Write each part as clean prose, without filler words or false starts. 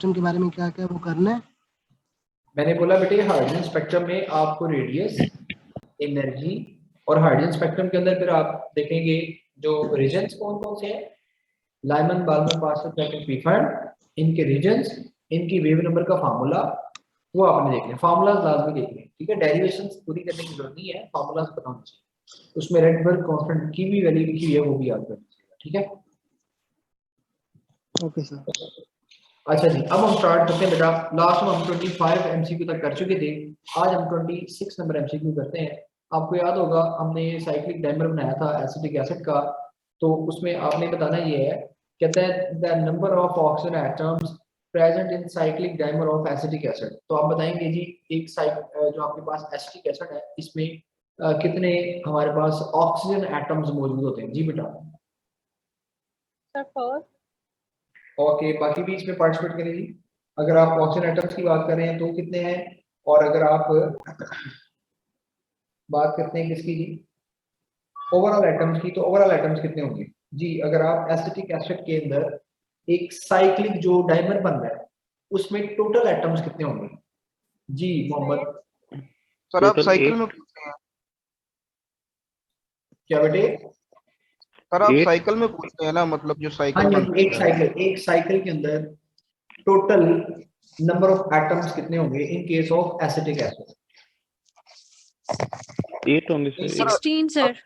Spectrum के बारे में क्या क्या वो करना है? मैंने बोला बेटे हाइड्रोजन स्पेक्ट्रम में आपको रेडियस, एनर्जी और हाइड्रोजन स्पेक्ट्रम के अंदर फिर आप देखेंगे जो रीजन्स कौन कौन से हैं, लाइमन, बाल्मर, पास्कल, पैटर्न, पीफर्ड, इनके रीजन्स, इनकी वेव नंबर का फार्मूला वो आपने देखना है। फार्मूलाज लाजमी देखने, ठीक है, डेरिवेशंस पूरी करने की जरूरत नहीं है, फार्मूलाज पता होना चाहिए। उसमें रेडबर्ग कांस्टेंट की भी वैल्यू लिखी हुई है, वो भी याद करना चाहिए, ठीक है। Okay sir. अच्छा जी, अब हम स्टार्ट करते हैं बेटा। लास्ट में हम 25 एमसीक्यू तक कर चुके थे, आज हम 26 नंबर एमसीक्यू करते हैं। आपको याद होगा हमने साइक्लिक डाइमर बनाया था एसिटिक एसिड का, तो उसमें आपने बताना ये है, कहता है the number of oxygen atoms present in cyclic dimer of acetic acid. तो आप बताएंगे जी एक जो आपके पास एसिटिक एसिड है इसमें कितने हमारे पास ऑक्सीजन एटम्स मौजूद होते हैं? जी बेटा। सर 4। ओके, बाकी भी इसमें पार्टिसिपेट करें जी। अगर आप ऑक्सीजन एटम्स की बात कर रहे हैं तो कितने हैं, और अगर आप बात करते हैं किसकी जी, ओवरऑल एटम्स की, तो ओवरऑल एटम्स कितने होंगे जी? अगर आप एसिटिक एसिड के अंदर एक साइक्लिक जो डाइमर बन रहा है उसमें टोटल एटम्स कितने होंगे जी मोहम्मद? सर आप साइकिल में पूछते हैं क्या बेटे? सर आप साइकिल में पूछते हैं ना, मतलब जो साइकिल हाँ बनती जी, एक साइकिल के अंदर टोटल नंबर ऑफ एटम्स कितने होंगे in case of acetic acid? 8 होंगे सर। 16 सर।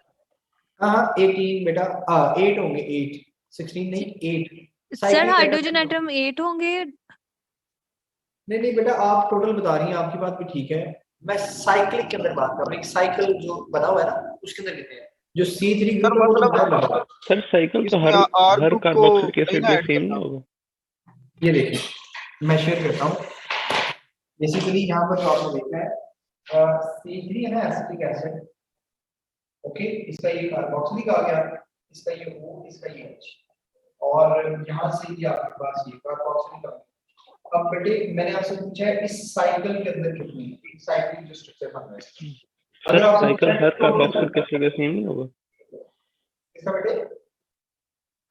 हाँ 18 बेटा, 8 होंगे, 8, 16 नहीं 8। सर हाइड्रोजन एटम 8 होंगे। नहीं नहीं बेटा, आप टोटल बता रही हैं, आपकी बात भी ठीक है, मैं साइक्लिक के अंदर बात कर रहा हूँ। एक साइकिल जो बना हुआ है ना उसके अंदर कितने हैं? जो C3 ग्रुप है वो तो बाहर लगा है। सर साइकिल तो हर कार्बोक्सिलिक एसिड में सेम नहीं होगा। ये देखिए मैं शेयर करता हूँ, बेसिकली यहाँ पर जो आपने देखा है C3 है ना एसिटिक एसिड, ओके, इसका ये कार्बोक्सिलिक आ गया, इसका ये O, इसका ये H, और यहाँ से ये आपके पास ये कार्बोक्सिलिक आ गया। अब बेटे मैंने आपसे पूछा है इस साइकिल के अंदर कितनी, एक साइकिल जो स्ट्रक्चर बन रहा है, सर साइकिल हर कार्बोक्सिलिक एसिड का सेम नहीं होगा। इसका बेटे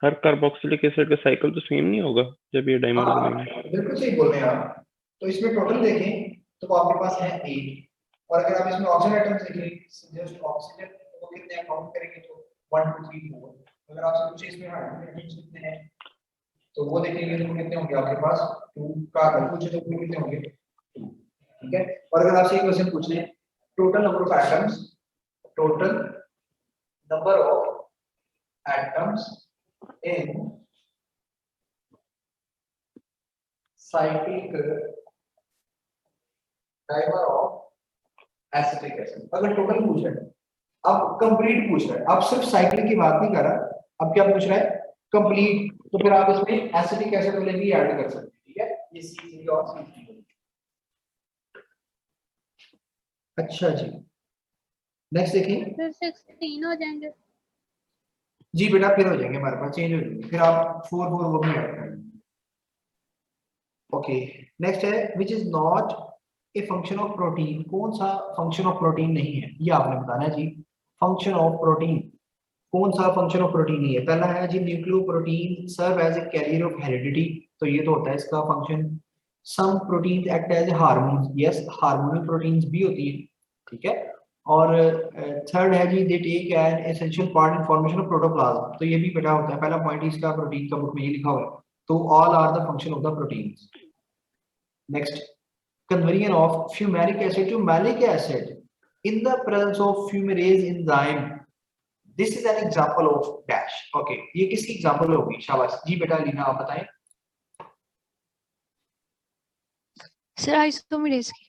हर कार्बोक्सिलिक एसिड का साइकिल तो सेम नहीं होगा जब ये डाइमर बनेगा। बिल्कुल सही बोल रहे हैं आप। तो इसमें टोटल देखें तो आपके पास है 8, और अगर आप इसमें ऑक्सीजन एटम्स देखें, जस्ट ऑक्सीजन को कितने काउंट करेंगे तो 1 2 3 4। अगर आपसे पूछे इसमें हाइड्रोजन एटम्स कितने हैं तो वो देखेंगे तो कितने होंगे आपके पास 2 का, अगर पूछे तो कितने होंगे 2, ठीक है। और अगर आपसे एक क्वेश्चन पूछ लें total number of atoms, total number of atoms in cyclic dimer of acetic acid, अगर टोटल पूछ रहा है, अब कंप्लीट पूछ रहा है, अब सिर्फ साइक्लिक की बात नहीं कर रहा, अब क्या पूछ रहा है कंप्लीट, तो फिर आप इसमें एसिटिक एसिड वाले भी ऐड कर सकते हैं, ठीक है, ये C3 और C3। अच्छा जी नेक्स्ट देखिए, फिर 16 हो जाएंगे जी बेटा, फिर हो जाएंगे हमारे पास चेंज हो जाएंगे, फिर आप 4 4 वो भी ऐड कर लेंगे। ओके नेक्स्ट है which is not a function of protein, कौन सा फंक्शन ऑफ प्रोटीन नहीं है ये आपने बताना है जी। फंक्शन ऑफ प्रोटीन, कौन सा फंक्शन ऑफ प्रोटीन नहीं है? पहला है जी nucleoprotein serve as a carrier of heredity, तो ये तो होता है इसका फंक्शन। Some proteins act as a hormones, yes hormonal proteins भी होती है, ठीक है। और थर्ड है जी they take an essential part in formation of protoplasm, तो ये भी बेटा होता है, पहला पॉइंट इसका प्रोटीन का बुक में ये लिखा हुआ है, तो all are the function of the proteins. Next conversion of fumaric acid to malic acid in the presence of fumarase enzyme, this is an example of dash, okay, ये किसकी एग्जांपल होगी? शाबाश जी बेटा लीना आप बताएं। सर आइसोमेरेज की।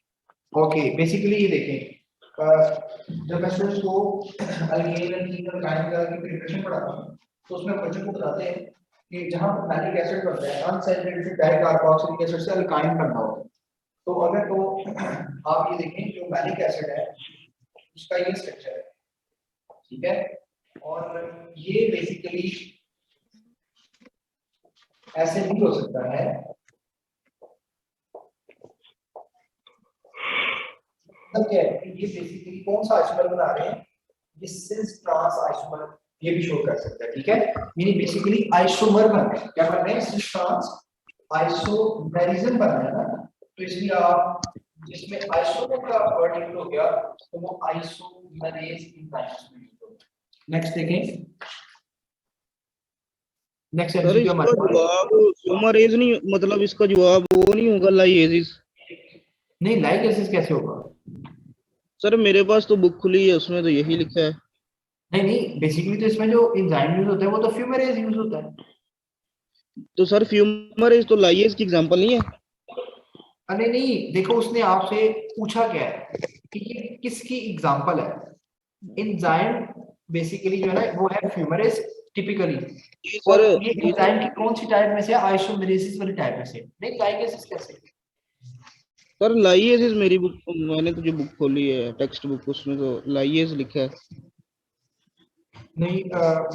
Okay basically ये देखें, जब मैं स्टूडेंट्स को अल्केन एल्कीन अल्काइन वगैरह की प्रिपरेशन पढ़ाता हूं तो उसमें बच्चों को बताते हैं कि जहां पर मैलिक एसिड बनता है अनसैचुरेटेड डाइकार्बोक्सिलिक एसिड से अल्काइन बनना होता है, तो अगर तो आप ये देखें जो मैलिक एसिड है उसका ये स्ट्रक्चर है, ठीक है, और ये बेसिकली ऐसे भी हो सकता है, मतलब क्या है ये बेसिकली कौन सा आइसोमर बना रहे हैं, ये सिस ट्रांस आइसोमर ये भी शो कर सकता है, ठीक है, यानी बेसिकली आइसोमर बन रहे हैं, क्या बन रहे हैं सिस ट्रांस आइसोमेरिज्म बनना है ना, तो इसलिए आप जिसमें आइसोमर का वर्ड यूज हो गया तो वो आइसोमेरेज एंजाइम यूज होगा। नेक्स्ट देखें, नेक्स्ट सर एमसीक्यू इसका हमारे पास, जवाब फ्यूमरेज नहीं, मतलब इसका जवाब वो नहीं होगा लाइएजिस। नहीं लाइक एसिड कैसे होगा? सर मेरे पास तो बुक खुली है, उसमें तो यही लिखा है। नहीं नहीं, बेसिकली तो इसमें जो एंजाइम यूज होता है वो तो फ्यूमेरेज यूज होता है। तो सर फ्यूमरेज तो लाइएज की एग्जांपल नहीं है। अरे नहीं, देखो उसने आपसे पूछा क्या है कि ये किसकी एग्जांपल है। एंजाइम बेसिकली जो है ना वो है फ्यूमेरेज टिपिकली, जी और सर। ये जी सर। एंजाइम की कौन सी टाइप में से है? आइसोमेरेसिस वाली टाइप में से। नहीं लाइक एसिड कैसे? सर लाइएजिस मेरी बुक, मैंने तो जो बुक खोली है टेक्स्ट बुक, उसमें तो लाइएज लिखा है। नहीं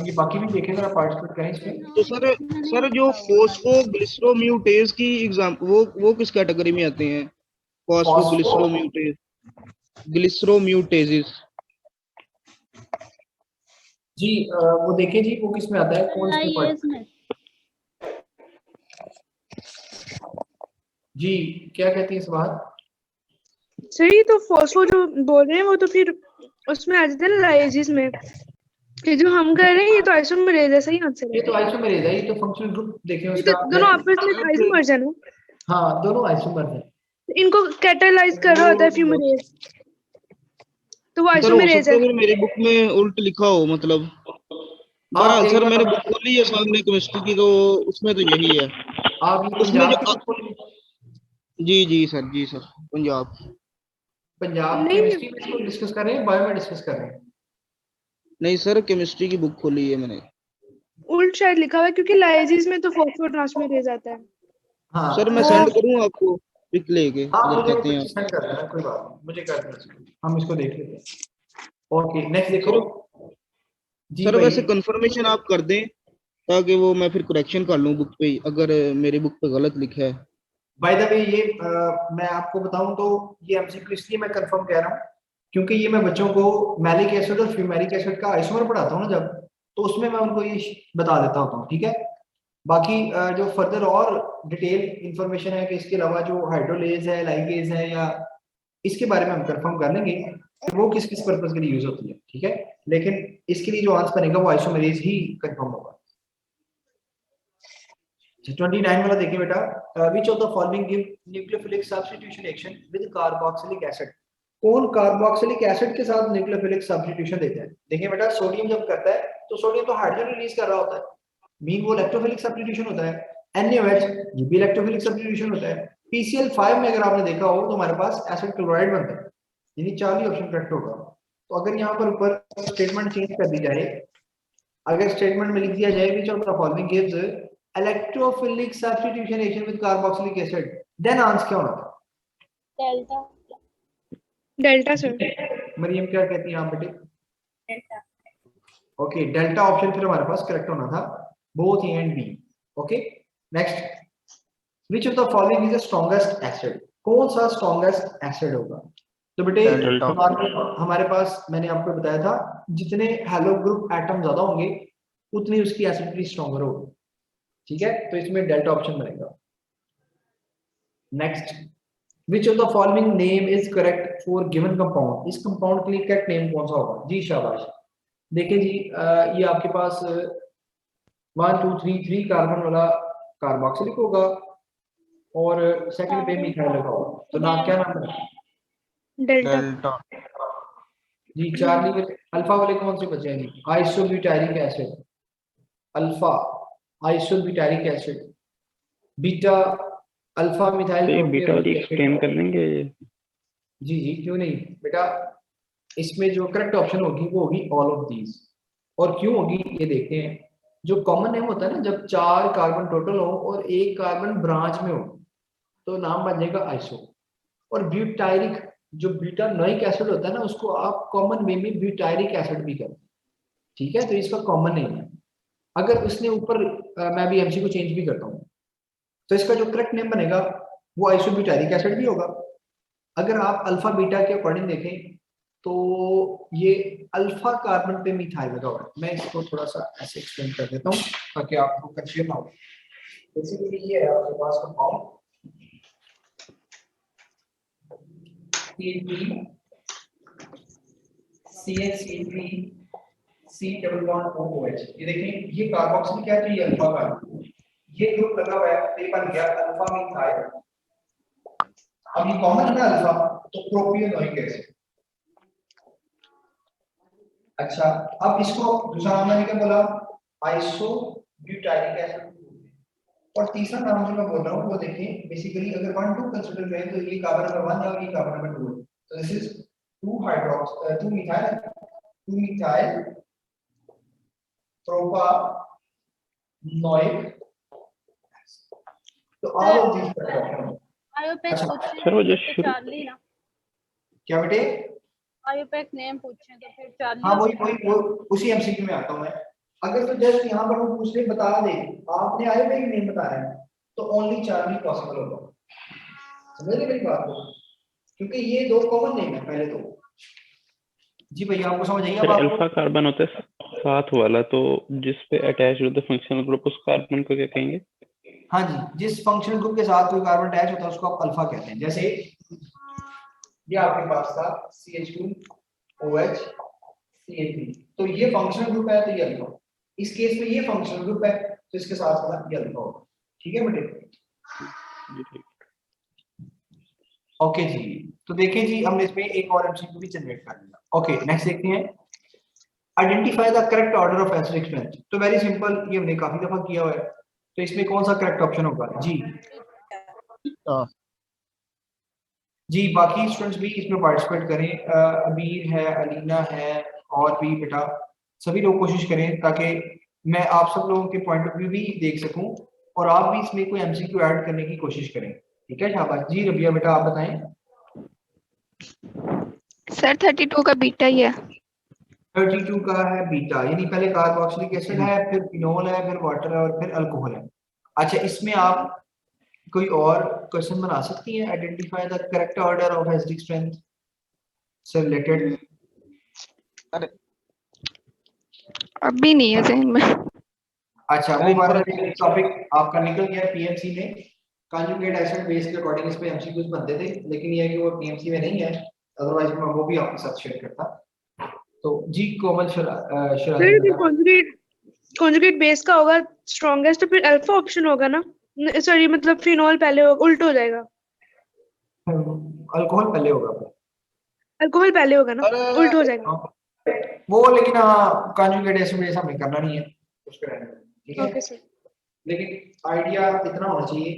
ये बाकी भी देखें, जरा पार्टिसिपेट करें इसमें। तो सर जो फॉस्फोग्लिसरोम्यूटेज की एग्जाम वो किस कैटेगरी में आते हैं? फॉस्फो फॉस्फोग्लिसरोम्यूटेज, ग्लिसरोम्यूटेजेस। जी वो देखें जी, वो किस में आता है, कौन से पार्ट में? जी क्या कहती है इस बात? सर ये तो फॉस्फो जो बोल रहे हैं वो तो फिर उसमें आ जाता है ना लाइएजिस में। ये जो हम कर रहे हैं ये तो आइसोमेरेज है, सही आंसर ये है। तो आइसोमेरेज है, ये तो फंक्शनल ग्रुप देखें ये उसका। तो दोनों आपस में आइसोमर्स है ना, हाँ दोनों आइसोमर है। इनको कैटालाइज कर रहा होता है फ्यूमेरेज, तो वो सर हो आइसोमेरेज सकता है है। फिर मेरी बुक में उल्ट लिखा हो, मतलब। आप बहरहाल एक सर मैंने बार बुक खोली है सामने केमिस्ट्री की, तो उसमें तो यही है। आप ये उसमें पंजाब जो की बुक खोली? जी सर पंजाब। पंजाब नहीं केमिस्ट्री में इसको डिस्कस कर रहे हैं, बायो में डिस्कस कर रहे हैं? नहीं सर केमिस्ट्री की बुक खोली है मैंने। उल्ट शायद लिखा हुआ है क्योंकि लाइएजिस में तो फॉस्फोट्रांसमेरेज आता है। सर हाँ मैं तो सेंड करूँ आपको पिक लेके, हाँ अगर मुझे कहते हैं आप। सेंड कर देना, कोई बात नहीं, मुझे कर देना, हम इसको देख लेते हैं। ओके नेक्स्ट देखो। सर जी सर भाई, वैसे कंफर्मेशन आप कर दें, ताकि वो मैं फिर करेक्शन कर लूँ बुक पे ही, अगर मेरी बुक पे गलत लिखा है। बाय द वे ये मैं आपको बताऊं तो ये एमसीक्यू इसलिए मैं कंफर्म कह रहा हूँ क्योंकि ये मैं बच्चों को मैलिक एसिड और फ्यूमेरिक एसिड का आइसोमर पढ़ाता हूँ ना जब, तो उसमें मैं उनको ये बता देता होता हूँ, ठीक है। बाकी जो फर्दर और डिटेल इंफॉर्मेशन है कि इसके अलावा जो हाइड्रोलेज है, लाइगेज है, या इसके बारे में हम कंफर्म कर लेंगे कि वो किस किस पर्पज के लिए यूज होती है, ठीक है। लेकिन इसके लिए जो आंसर बनेगा वो आइसोमेरेज ही कंफर्म होगा। 29 वाला देखिए बेटा, विच of the following give nucleophilic substitution action with carboxylic acid. कौन कार्बोक्सिलिक एसिड के साथ न्यूक्लियोफिलिक सब्स्टिट्यूशन देता है? देखिए बेटा, सोडियम जब करता है तो सोडियम तो हाइड्रोजन रिलीज कर रहा होता है, मीन वो इलेक्ट्रोफिलिक सब्स्टिट्यूशन होता है। NaOH ये भी इलेक्ट्रोफिलिक सब्स्टिट्यूशन होता है। PCl5 में अगर आपने देखा हो तो हमारे पास एसिड क्लोराइड बनता है, यानी 4 ही ऑप्शन करेक्ट होगा। तो अगर यहाँ पर ऊपर स्टेटमेंट चेंज कर दी जाए, अगर स्टेटमेंट में लिख दिया जाए which of the following gives electrophilic substitution action with carboxylic acid, then answer क्या होना था? Delta sir. मरियम क्या कहती हैं आप बेटे? ओके डेल्टा ऑप्शन फिर हमारे पास करेक्ट होना था, both A and B. Okay next, which of the following is the strongest acid. कौन सा स्ट्रॉन्गेस्ट एसिड होगा? तो बेटे डेल्टा। हमारे पास मैंने आपको बताया था जितने हेलो ग्रुप एटम ज्यादा होंगे उतनी उसकी एसिडिटी स्ट्रॉन्गर होगी, ठीक है। तो इसमें डेल्टा ऑप्शन बनेगा। Next, which of the following name is correct for given compound. इस कंपाउंड के लिए करेक्ट नेम कौन सा होगा? जी शाबाश। देखिए जी ये आपके पास 1 2 3 3 कार्बन वाला कार्बोक्सिलिक होगा और सेकंड पे मिथाइल लगा होगा, तो नाम क्या नाम है? डेल्टा। जी चार्ली वाले अल्फा वाले कौन से बचे हैं जी? Isobutyric acid, alpha isobutyric acid, beta alpha methyl तो ये बीटा वाली प्रोपियोनिक एक्सप्लेन एसिड। कर देंगे ये? जी जी क्यों नहीं बेटा, इसमें जो करेक्ट ऑप्शन होगी वो होगी ऑल ऑफ दीज। और क्यों होगी ये देखते हैं। जो कॉमन नेम होता है ना, जब 4 कार्बन टोटल हो और 1 कार्बन ब्रांच में हो तो नाम बन जाएगा आइसो। और ब्यूटायरिक जो ब्यूटानोइक एसिड होता है ना, उसको आप कॉमन वे में ब्यूटायरिक एसिड भी कहते हैं, ठीक है। तो इसका कॉमन नेम है। अगर उसने ऊपर मैं भी एमसी को चेंज भी करता हूँ तो इसका जो करेक्ट नेम बनेगा वो आइसोब्यूटायरिक एसिड भी होगा। अगर आप अल्फा बीटा के अकॉर्डिंग देखें तो ये अल्फा कार्बन पे मिथाइल लगा हुआ है। मैं इसको थोड़ा सा ऐसे एक्सप्लेन कर देता हूँ ताकि आपको कंफ्यूजन ना हो। बेसिकली ये है आपके पास compound CH3 CH3 C double bond OH। ये देखें ये कार्बोक्सिलिक क्या है, तो ये अल्फा का ये ग्रुप लगा हुआ है तो ये बन गया अल्फा मिथाइल। अब ये कॉमन है ना अल्फा, तो प्रोपियोनोइक एसिड। अच्छा अब इसको दूसरा नाम मैंने क्या बोला, आइसोब्यूटाइलिक एसिड। और तीसरा नाम जो मैं बोल रहा हूँ वो देखिए, बेसिकली अगर 1 2 कंसीडर करें तो ये कार्बन नंबर 1 है और ये कार्बन नंबर 2 है, तो दिस इज 2 मिथाइल प्रोपानोइक। तो ऑल ऑफ दिस आयोपेक अच्छा, पूछे सर वो जो तो शुरू चार्ली ना, क्या बेटे? आयोपेक नेम पूछे तो फिर चार्ली। हाँ वही वही वो उसी एमसीक्यू में आता हूँ मैं। अगर तो जस्ट यहाँ पर वो पूछ ले बता दे आपने आए पे नेम बताया है तो ओनली चार्ली पॉसिबल होगा। समझ रहे मेरी बात को, क्योंकि ये दो कॉमन नेम है पहले तो। जी भैया आपको समझ आई अब सर आपको? अल्फा कार्बन होता है साथ वाला, तो जिस पे अटैच होता है फंक्शनल ग्रुप उस कार्बन को क्या कहेंगे? हाँ जी, जिस फंक्शनल ग्रुप के साथ कोई कार्बन अटैच होता है उसको आप अल्फा कहते हैं। जैसे ये आपके पास था CH2OH CH3, तो ये फंक्शनल ग्रुप है तो ये अल्फा। इस केस में ये फंक्शनल ग्रुप है तो इसके साथ वाला ये अल्फा होगा। ठीक है बेटे? जी ठीक। ओके जी, तो देखें जी हमने इसमें एक और एमसीक्यू भी जनरेट कर लिया। ओके नेक्स्ट देखते हैं, identify the correct order of acidic strength. तो वेरी सिंपल, ये हमने काफी दफा किया हुआ है, तो इसमें कौन सा करेक्ट ऑप्शन होगा जी? जी बाकी स्टूडेंट्स भी इसमें पार्टिसिपेट करें, अबीर है, अलीना है और भी बेटा सभी लोग कोशिश करें ताकि मैं आप सब लोगों के पॉइंट ऑफ व्यू भी देख सकूं और आप भी इसमें कोई एमसीक्यू ऐड करने की कोशिश करें। ठीक है शाबाश जी। रबिया बेटा आप बताएं। सर 32 का बीटा ही है। 32 का है बीटा, यानी पहले कार्बोक्सिलिक एसिड है, फिर फिनोल है, फिर वाटर है और फिर अल्कोहल है। अच्छा इसमें आप कोई और क्वेश्चन बना सकती हैं, identify the correct order of acidic strength से रिलेटेड। अभी नहीं है जहन में। अच्छा वो वाला टॉपिक आपका निकल गया पीएमसी में, कॉन्जुगेट एसिड बेस के अकॉर्डिंग इस पे एमसीक्यूज बनते थे, लेकिन ये है कि वो पीएमसी में नहीं है, अदरवाइज मैं वो भी आपके साथ शेयर करता। तो जी कोमल सर कॉन्जुगेट बेस का होगा स्ट्रॉन्गेस्ट, तो फिर अल्फा ऑप्शन होगा ना? सॉरी मतलब फिनोल पहले होगा, उल्टा हो जाएगा। अल्कोहल पहले होगा, अल्कोहल पहले होगा ना, उल्टा हो जाएगा। वो लेकिन हाँ कॉन्जुगेट एसिड बेस हमें करना नहीं है, उसको रहने दो, ठीक है? Okay sir. लेकिन आइडिया इतना होना चाहिए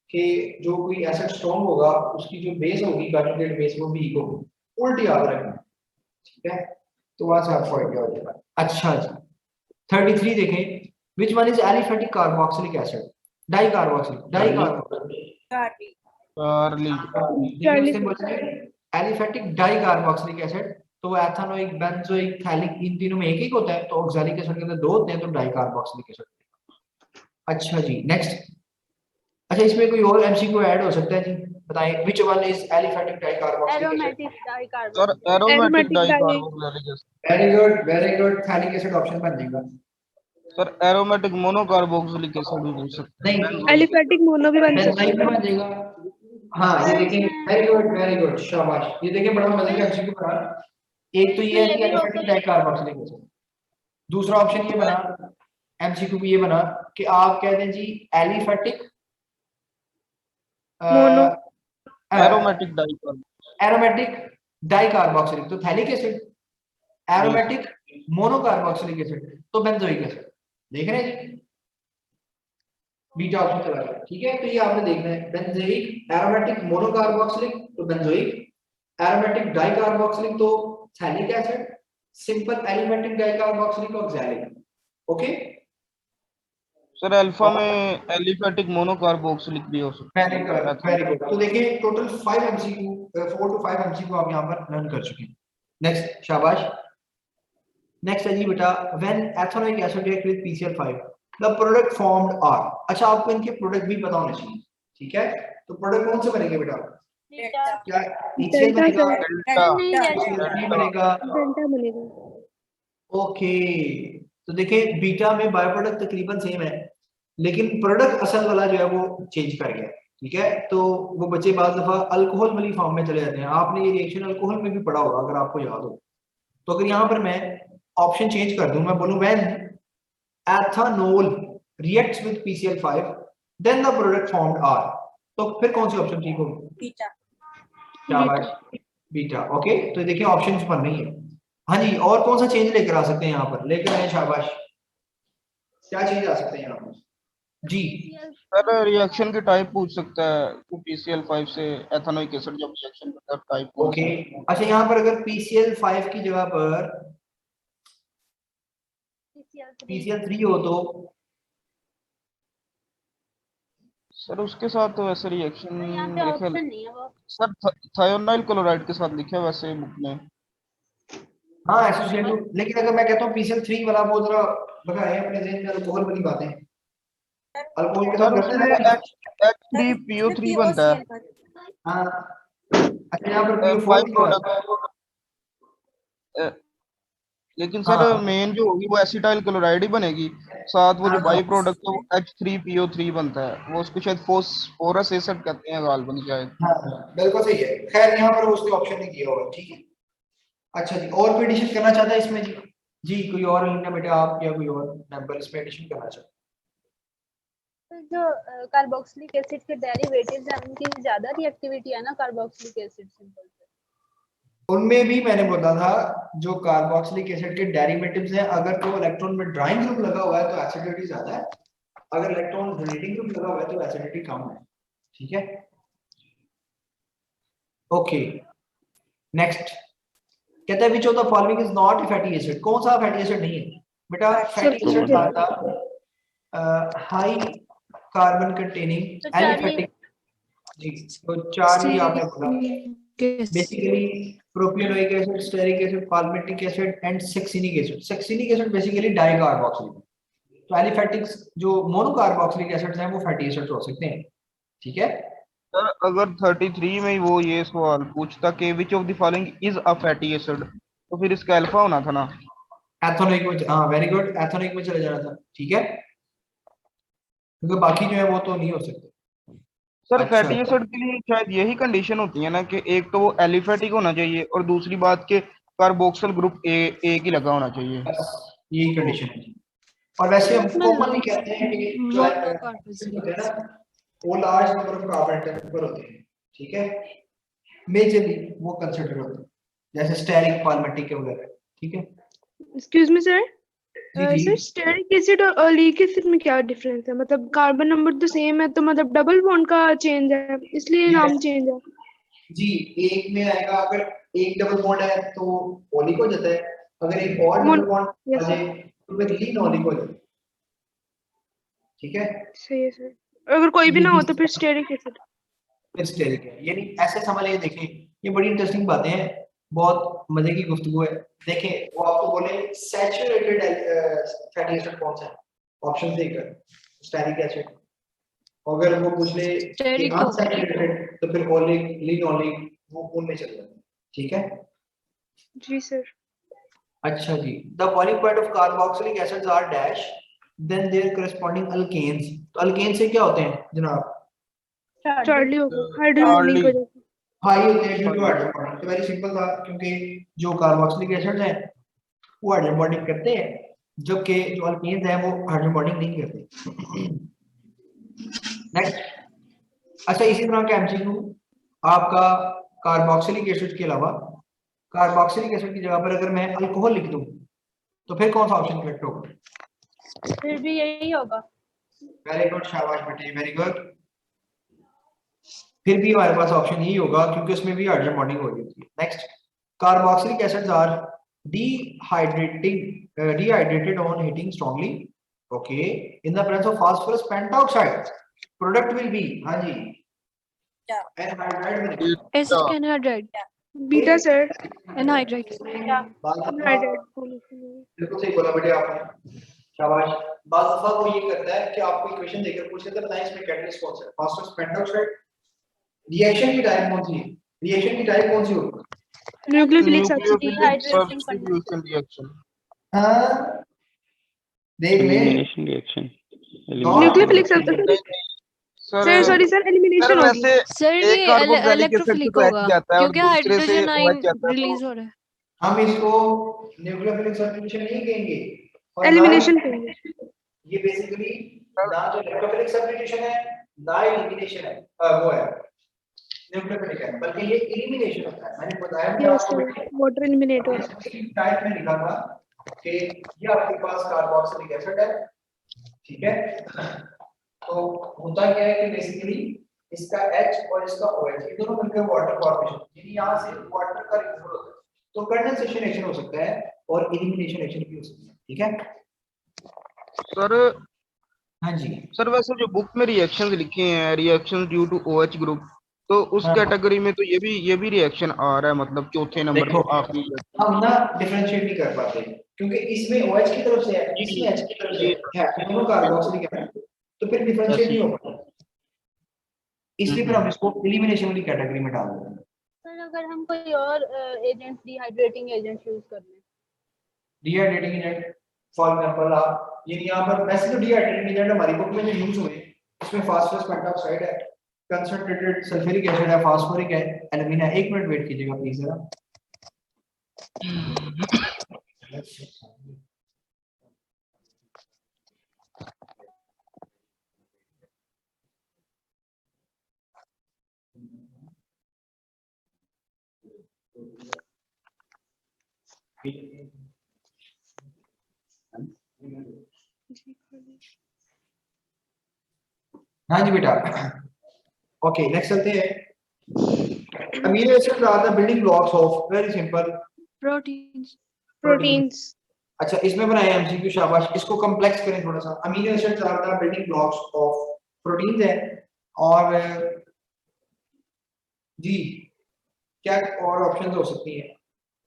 कि जो कोई एसिड स्ट्रॉन्ग होगा उसकी जो बेस होगी कॉन्जुगेट बेस वो वीक होगी, उल्टी याद रखना। ठीक है, तो वहां से आपको आइडिया हो जाएगा। अच्छा जी 33 देखें, which one is aliphatic carboxylic acid? Di carboxylic aliphatic di carboxylic acid, तो एथेनोइक, बेंजोइक, थैलिक, इन तीनों में एक एक होता है, तो ऑक्सैलिक एसिड के अंदर दो होते हैं, तो डाई कार्बोक्सिलिक एसिड। अच्छा जी नेक्स्ट, अच्छा इसमें कोई और एमसीक्यू ऐड हो सकता है जी, बताएं which one is aliphatic di carboxylic acid? Aromatic dicarboxylic. Sir aromatic dicarboxylic acid. Very good phthalic acid option बन जाएगा। सर एरोमेटिक मोनोकार्बोक्सिलिक एसिड भी पूछ सकते हैं। नहीं एलिफेटिक मोनो भी बन सकता बेंजाइम भी बन जाएगा। हाँ ये देखें, वेरी गुड शाबाश, ये देखें बड़ा मजे का एमसीक्यू बना। एक तो ये है कि एलिफेटिक डाइकार्बोक्सिलिक एसिड, दूसरा ऑप्शन ये बना एमसीक्यू ये बना कि आप कह दें जी aliphatic mono aromatic dicarboxylic. Aromatic dicarboxylic तो phthalic acid, aromatic monocarboxylic acid तो बेंजोइक एसिड। देख रहे हैं जी, बीटा ऑप्शन चला गया। ठीक है, तो ये आपने देखना है, बेंजोइक एरोमेटिक मोनोकार्बोक्सिलिक तो बेंजोइक, एरोमेटिक डाइकार्बोक्सिलिक तो phthalic acid, simple aliphatic dicarboxylic oxalic. Okay sir alpha में एलिफेटिक मोनोकार्बोक्सिलिक भी हो सकता है। Very good. तो देखिए टोटल 5 एमसीक्यू 4 to 5 एमसीक्यू आप यहां पर लर्न कर चुके हैं। नेक्स्ट शाबाश। नेक्स्ट है जी बेटा, when ethanoic acid react with PCl5 the product formed are. अच्छा आपको इनके प्रोडक्ट भी पता होने चाहिए। ठीक है, तो प्रोडक्ट कौन से बनेंगे बेटा? क्या ECl बनेगा, HCl3 बनेगा? डेल्टा बनेगा। ओके, तो देखिए बीटा में बाय प्रोडक्ट तकरीबन सेम है, लेकिन प्रोडक्ट असल वाला जो है वो चेंज कर गया, ठीक है। तो वो बच्चे बाज दफा अल्कोहल वाली फॉर्म में चले जाते हैं। आपने ये रिएक्शन अल्कोहल में भी पढ़ा होगा अगर आपको याद हो। तो अगर यहाँ पर मैं ऑप्शन चेंज कर दूं, मैं बोलूं when ethanol reacts with PCl5 then the product formed are, तो फिर कौन सी ऑप्शन ठीक होगी? बीटा। शाबाश, बीटा। ओके, तो देखिए ऑप्शंस पर नहीं है। हाँ जी, और कौन सा चेंज लेकर आ सकते हैं यहाँ पर? लेकर आए, शाबाश। क्या चेंज आ सकते हैं यहाँ पर जी? सर रिएक्शन की टाइप पूछ सकता है कि PCl5 से एथेनोइक एसिड जब रिएक्शन करता है टाइप। ओके, अच्छा यहाँ पर अगर PCl5 की जगह पर PCl3 हो तो सर उसके साथ तो वैसे रिएक्शन यहाँ पे ऑप्शन नहीं है वो। सर थायोनाइल क्लोराइड के साथ लिखा है वैसे बुक में। हाँ एसोसिएटिव, लेकिन अगर मैं कहता हूँ PCl3 वाला, वो जरा लगाए अपने ज़हन में अल्कोहल वाली बातें। अल्कोहल के साथ करते हैं ना H3PO3 बनता है। हाँ, अच्छा यहाँ पर PO4 बाई क्यों आता है? प्रोडक्ट, लेकिन सर हाँ। मेन जो होगी वो एसिटाइल क्लोराइड ही बनेगी, साथ वो जो हाँ। बाई प्रोडक्ट है वो H3PO3 बनता है, वो उसको शायद फोस्फोरस एसिड कहते हैं गालबन शायद। हाँ बिल्कुल सही है। खैर यहाँ पर उसने ऑप्शन नहीं किया होगा, ठीक है। अच्छा जी, और कोई एडिशन करना चाहता है इसमें? जी जी, कोई और लेना बेटा आप, या कोई और मेंबर इसमें एडिशन करना चाहता है? जो कार्बोक्सिलिक एसिड के डेरिवेटिव्स हैं उनकी ज्यादा रिएक्टिविटी है ना कार्बोक्सिलिक एसिड सिंपल से। उनमें भी मैंने बोला था जो कार्बोक्सिलिक एसिड के डेरिवेटिव्स हैं, अगर तो इलेक्ट्रॉन में ड्राइंग ग्रुप लगा हुआ है तो एसिडिटी ज्यादा है, अगर इलेक्ट्रॉन डोनेटिंग ग्रुप लगा हुआ है तो एसिडिटी कम है, ठीक है। ओके, नेक्स्ट कहता है विच of the following is not a fatty acid? कौन सा फैटी एसिड नहीं है बेटा? फैटी एसिड था हाई कार्बन कंटेनिंग एलिफैटिक। जी, तो चार ही आपने बोला basically propionic acid, stearic acid, palmitic acid and succinic acid. Succinic acid basically dicarboxylic, तो एलिफैटिक्स जो मोनोकार्बोक्सिलिक एसिड्स हैं वो फैटी एसिड्स हो सकते हैं, ठीक है। सर अगर 33 में ही वो ये सवाल पूछता कि विच of the following is a fatty acid, तो फिर इसका अल्फा होना था ना। एथेनोइक में, हाँ वेरी गुड, एथेनोइक में चले जाना था, ठीक है, क्योंकि बाकी जो है वो तो नहीं हो सकते। सर अच्छा। फैटी एसिड के लिए शायद यही कंडीशन होती है ना कि एक तो वो एलिफैटिक होना चाहिए और दूसरी बात के कार्बोक्सिल ग्रुप एक ही लगा होना चाहिए। यही कंडीशन है जी। और वैसे हम कॉमनली कहते हैं कि जो होते हैं ना वो large number of carbon atoms पर होते हैं, ठीक है, मेजरली वो कंसीडर होते हैं, जैसे स्टेरिक, पाल्मिटिक वगैरह, ठीक है। एक्सक्यूज मी सर, जी सर स्टेरिक एसिड और ओलिक एसिड में क्या डिफरेंस है? मतलब कार्बन नंबर तो सेम है, तो मतलब डबल बॉन्ड का चेंज है इसलिए नाम चेंज है। जी, एक में आएगा, अगर एक डबल बॉन्ड है तो ओलिक हो जाता है, अगर एक और डबल बॉन्ड आ जाए तो फिर लिनोलिक हो जाता है, ठीक है। सही है सर, अगर कोई भी ना हो तो फिर स्टेरिक एसिड। स्टेरिक है, यानी ऐसे समझ लिए। देखें ये बड़ी इंटरेस्टिंग बातें हैं, बहुत मजे की गुफ्तगू है। देखें वो आपको बोले सैचुरेटेड फैटी एसिड कौन सा है, ऑप्शन देकर स्टेरिक एसिड, अगर वो पूछ ले कि अनसैचुरेटेड तो फिर ओलिक, लिनोलिक, वो उनमें चल जाता है, ठीक है जी सर। अच्छा जी, the boiling point of carboxylic acids are dash than their corresponding alkanes. तो अल्केन से क्या होते हैं जनाब? चार्ली होगा, हाइड्रोजन लिंक हो जाता है। हाई होते हैं ड्यू टू हाइड्रोजन बॉन्डिंग। तो वेरी सिंपल था, क्योंकि जो कार्बोक्सिलिक एसिड्स हैं वो हाइड्रोजन बॉन्डिंग करते हैं, जबकि जो अल्केन्स हैं वो हाइड्रोजन बॉन्डिंग नहीं करते। नेक्स्ट, अच्छा इसी तरह का एमसीक्यू आपका कार्बोक्सिलिक एसिड के अलावा, कार्बोक्सिलिक एसिड की जगह पर अगर मैं अल्कोहल लिख दूं तो फिर कौन सा ऑप्शन करेक्ट होगा? फिर भी यही होगा। वेरी गुड, शाबाश बेटे, वेरी गुड। फिर भी हमारे पास ऑप्शन यही होगा क्योंकि उसमें भी हाइड्रोजन बॉन्डिंग हो जाती है। Next, carboxylic acids are dehydrated on heating strongly, okay, in the presence of phosphorus pentoxide, product will be, हाँ जी, anhydride acid anhydride, beta sir, anhydride. बिल्कुल सही बोला बेटे आपने, शाबाश। बात दफा वो ये करता है कि आपको इक्वेशन देकर पूछ लेता है बताएं इसमें कैटलिस्ट कौन सा है, फास्फोरस पेंटॉक्साइड। रिएक्शन की टाइप कौन सी है? रिएक्शन की टाइप कौन सी होगी? Nucleophilic substitution reaction. हाँ देख ले, elimination reaction. Nucleophilic sir sorry sir sir elimination होगी। वैसे सर एक ये कार्बोक्सिलिक एसिड इलेक्ट्रोफिलिक तो होगा OH जाता है और क्योंकि दूसरे से हाइड्रोजन आयन OH जाता है, रिलीज तो हो रहा है। हम इसको न्यूक्लियोफिलिक सब्स्टिट्यूशन नहीं कहेंगे और ना एलिमिनेशन ही- कहेंगे। ये बेसिकली ना तो इलेक्ट्रोफिलिक सब्स्टिट्यूशन है ना एलिमिनेशन है, वो है न्यूक्लियोफिलिक है, बल्कि ये एलिमिनेशन होता है। मैंने बताया भी यस आपको सर वाटर एलिमिनेट हो रहा टाइप में लिखा था कि ये आपके पास कार्बोक्सिलिक एसिड है, ठीक है। तो होता क्या है कि बेसिकली इसका H और इसका OH ये दोनों मिलकर वाटर फॉर्मेशन, यानी यहां से वाटर का रिमूवल होता है, तो कंडेंसेशन रिएक्शन हो सकता है और एलिमिनेशन रिएक्शन भी हो सकती है, ठीक है। सर हाँ जी सर वैसे जो बुक में रिएक्शंस लिखे हैं, reactions due to OH group, तो उस हाँ। कैटेगरी में तो ये भी रिएक्शन आ रहा है, मतलब चौथे नंबर देखो पे आखिरी। हम ना डिफरेंशिएट नहीं कर पाते क्योंकि इसमें OH की तरफ से है, जी, इसमें H की तरफ से जी। है, दोनों कार्बोक्सिलिक है, तो फिर डिफरेंशिएट नहीं हो पाता, इसलिए फिर हम इसको एलिमिनेशन वाली कैटेगरी में डाल देते हैं। सर अगर हम कोई और एजेंट डिहाइड्रेटिंग एजेंट यूज कर लें, डिहाइड्रेटिंग एजेंट फॉर एग्जांपल आप ये यहाँ पर वैसे तो डिहाइड्रेटिंग एजेंट हमारी बुक में जो यूज हुए इसमें फास्फोरस पेंटॉक्साइड है, कंसंट्रेटेड सल्फ्यूरिक एसिड है, फास्फोरिक है, एल्यूमिना है। 1 मिनट वेट कीजिएगा प्लीज जरा। हाँ जी बेटा, ओके नेक्स्ट चलते हैं। Amino acids are the building blocks of, very simple, proteins proteins. अच्छा इसमें बनाए एमसीक्यू, शाबाश। इसको कॉम्प्लेक्स करें थोड़ा सा। Amino acids are the building blocks of proteins है, और जी क्या और ऑप्शंस हो सकती हैं?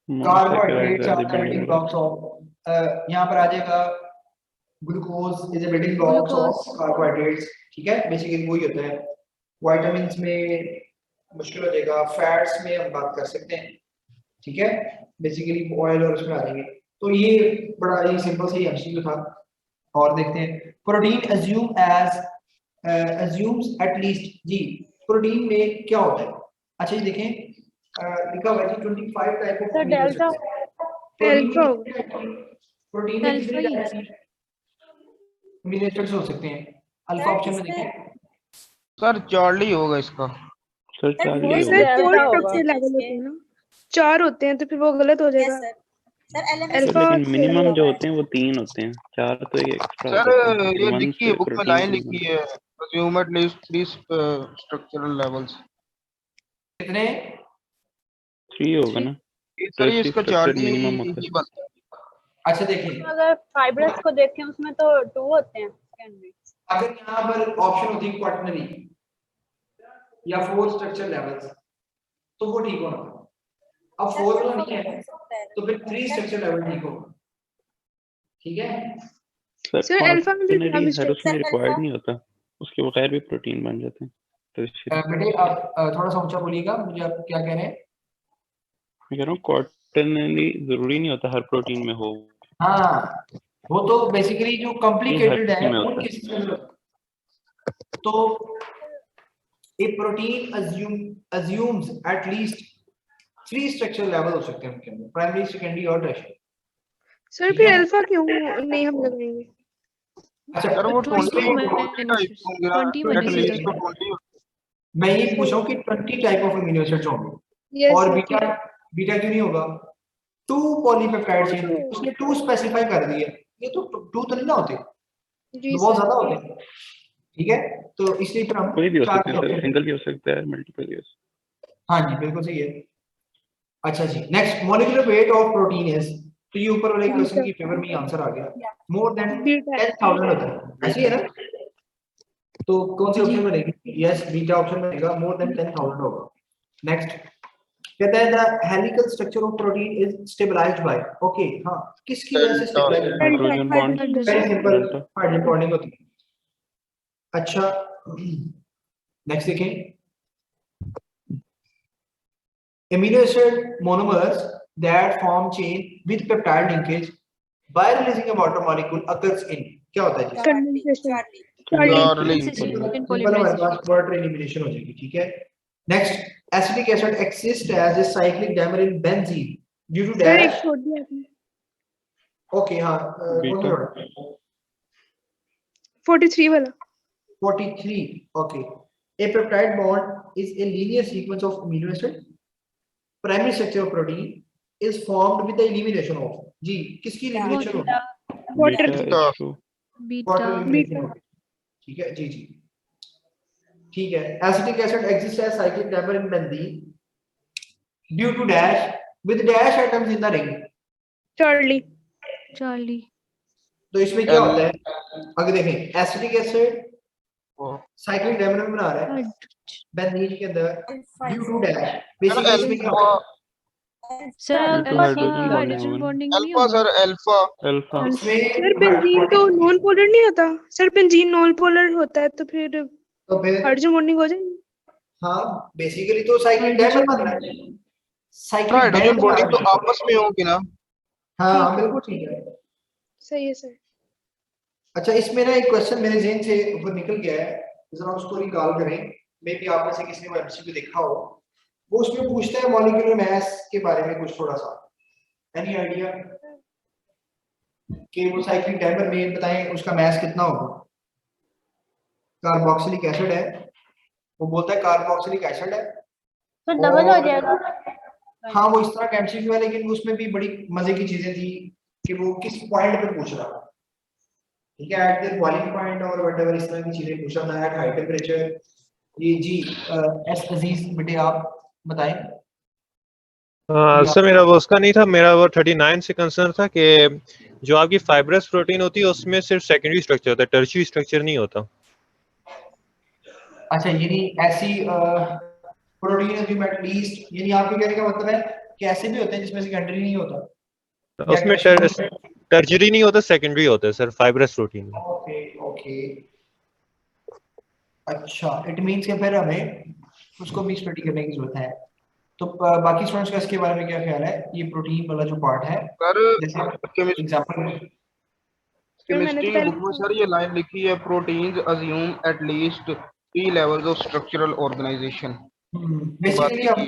Carbohydrates are the building blocks of, यहाँ पर आ जाएगा glucose is a building blocks of carbohydrates, ठीक है, बेसिकली वही होता है। विटामिन्स में मुश्किल हो जाएगा, फैट्स में हम बात कर सकते हैं, ठीक है, बेसिकली ऑयल और उसमें आ जाएंगे। तो ये बड़ा ही सिंपल सा एमसीक्यू था। और देखते हैं, protein assumes at least, ji protein में क्या होता है? अच्छा ये देखें, लिखा हुआ है 25 type of sir delta alpha protein में कितने अल्फा टाइप के अमीनो एसिड्स हो सकते हैं? अल्फा ऑप्शन में देखें, सर चार्ली होगा इसका। सर चार्ली ये सर होगा। डेल्टा 4 होगा। स्ट्रक्चर लेवल होते हैं ना, 4 होते हैं तो फिर वो गलत हो जाएगा। सर अल्फा लेकिन मिनिमम जो होते हैं वो 3 होते हैं, 4 तो एक एक्स्ट्रा सर होता है। ये वन लिखी है से बुक में, प्रोटीन लाइन नहीं लिखी बनता। है assume at least 3 structural levels। कितने? 3 होगा ना, सर ये तो इसका स्ट्रक्चर चार्ली मिनिमम होता ही है। बनता है। अच्छा देखिए, अगर फाइब्रस को देखें उसमें तो 2 होते हैं कैंडिडेट। अगर यहाँ पर ऑप्शन होती है क्वाटरनरी या 4 स्ट्रक्चर लेवल्स तो वो ठीक होना था। अब 4 तो नहीं है तो फिर 3 स्ट्रक्चर लेवल ठीक होगा, ठीक है। सर अल्फा में भी क्वाटरनरी हर उसमें रिक्वायर्ड नहीं होता, उसके बगैर भी प्रोटीन बन जाते हैं। तो बेटे आप थोड़ा सा ऊंचा बोलिएगा, मुझे आप क्या कह रहे हैं? मैं कह रहा हूँ क्वाटरनरी जरूरी नहीं होता हर प्रोटीन में हो। हाँ वो तो बेसिकली जो कॉम्प्लिकेटेड हर है में होता उन है। केसेस में जरूरत है। तो a protein assumes at least 3 structure level हो सकते हैं उनके अंदर, प्राइमरी, सेकेंडरी और टर्शियरी। सर फिर अल्फा क्यों नहीं हम लगाएंगे? अच्छा सर वो 20 20 amino टाइप acids, होंगे 20 ना, amino at least acids तो होते 20। मैं ये पूछ रहा हूँ कि 20 टाइप ऑफ अमीनो एसिड्स होंगे, यस और सर बीटा बीटा क्यों नहीं होगा? 2 पॉलीपेप्टाइड चेन, तो- उसने 2 स्पेसिफाई कर दिया, ये तो 2 तो नहीं ना होते, जी बहुत सर। ज्यादा होते हैं, ठीक है। तो इसलिए फिर हम कोई भी हो 4 सकता है सर, सिंगल भी हो सकता है, मल्टीपल भी हो सकता हाँ जी बिल्कुल सही है। अच्छा जी, next, molecular weight of protein is, तो ये ऊपर वाले क्वेश्चन की फेवर में आंसर आ गया, मोर देन बीटा 10,000 होता है, ऐसी है ना? तो कौन सी ऑप्शन बनेगी? यस बीटा ऑप्शन बनेगा, मोर देन 10,000 होगा। नेक्स्ट कहता है the helical structure of protein is stabilized by, okay हाँ, किसकी वजह से स्टेबलाइज है। होता है? Hydrogen bond, very simple, delta. Hydrogen bonding होती है। अच्छा नेक्स्ट देखें, amino acid monomers that form chain with peptide linkage by releasing a water molecule occurs in, क्या होता है जी? Condensation Charlie. Condensation and simple हमारे polymerization. पास वाटर एलिमिनेशन हो जाएगी, ठीक है। Next, acetic acid exist as a cyclic dimer in benzene due to sir एक डैश। छोड़ दिया आपने ओके हाँ, बीटा। 43 वाला 43, okay. A peptide bond is a linear sequence of amino acid. Primary structure of protein is formed with the elimination of, जी किसकी elimination होती है? Water beta H2 Beta. Water elimination होती है, ठीक है जी जी, ठीक है। Acetic acid exists as cyclic dimer in benzene due to dash with dash atoms in the ring. Charlie Charlie. तो इसमें क्या होता है? अगर देखें acetic acid Oh. Cyclic dimer में बना रहा है बेंजीन के अंदर ड्यू टू डैश, बेसिकली इसमें क्या होता है? Sir, Due to alpha hydrogen hydrogen bonding. bonding नहीं Alpha होगा? sir, alpha. अल्फा इसमें सर बेंजीन तो नॉन पोलर नहीं होता सर बेंजीन नॉन पोलर होता है तो फिर तो फिर हाइड्रोजन बॉन्डिंग हो जाएगी हाँ बेसिकली तो साइक्लिक डाइमर बन रहा है, साइक्लिक हाइड्रोजन डाइमर बॉन्डिंग तो आपस में होगी ना। हाँ बिल्कुल ठीक है। सही है सर अच्छा, इसमें ना एक क्वेश्चन मेरे ज़हन से ऊपर निकल गया है, जरा उसको रिकॉल करें, मे बी आप में से किसी ने एमसीक्यू देखा हो। वो उसमें पूछता है मॉलिक्यूलर मास के बारे में कुछ थोड़ा सा, एनी आइडिया कि वो साइक्लिक डाइमर में बताएं उसका मास कितना होगा? कार्बोक्सिलिक एसिड है, वो बोलता है कार्बोक्सिलिक एसिड है तो डबल हो जाएगा। हाँ वो इस तरह का एमसीक्यू है, लेकिन उसमें भी बड़ी मजे की चीजें थी कि वो किस पॉइंट पे पूछ रहा था, ठीक है, एट द बॉइलिंग पॉइंट और व्हाटएवर इस तरह की चीजें पूछ रहा था, एट हाई टेंपरेचर। ये जी एस अजीज बेटे आप बताएं। सर मेरा वो उसका नहीं था, मेरा वो 39 से कंसर्न था कि जो आपकी फाइब्रस प्रोटीन होती है उसमें सिर्फ सेकेंडरी स्ट्रक्चर होता है, टर्शियरी स्ट्रक्चर नहीं होता। अच्छा यानी ऐसी प्रोटीन जो एटलीस्ट, यानी आपके कहने का मतलब है कि ऐसे भी होते हैं जिसमें सेकेंडरी नहीं होता, उसमें टर्शियरी नहीं होता, सेकेंडरी होता है सर फाइब्रस प्रोटीन में। ओके ओके, अच्छा इट मींस कि फिर हमें उसको भी स्टडी करने की जरूरत है। तो बाकी स्टूडेंट्स का इसके बारे में क्या ख्याल है? ये प्रोटीन वाला जो पार्ट है, सर जैसे एग्जांपल केमिस्ट्री की बुक में सर ये लाइन लिखी है, proteins assume at least 3 levels of structural organisation. Basically आप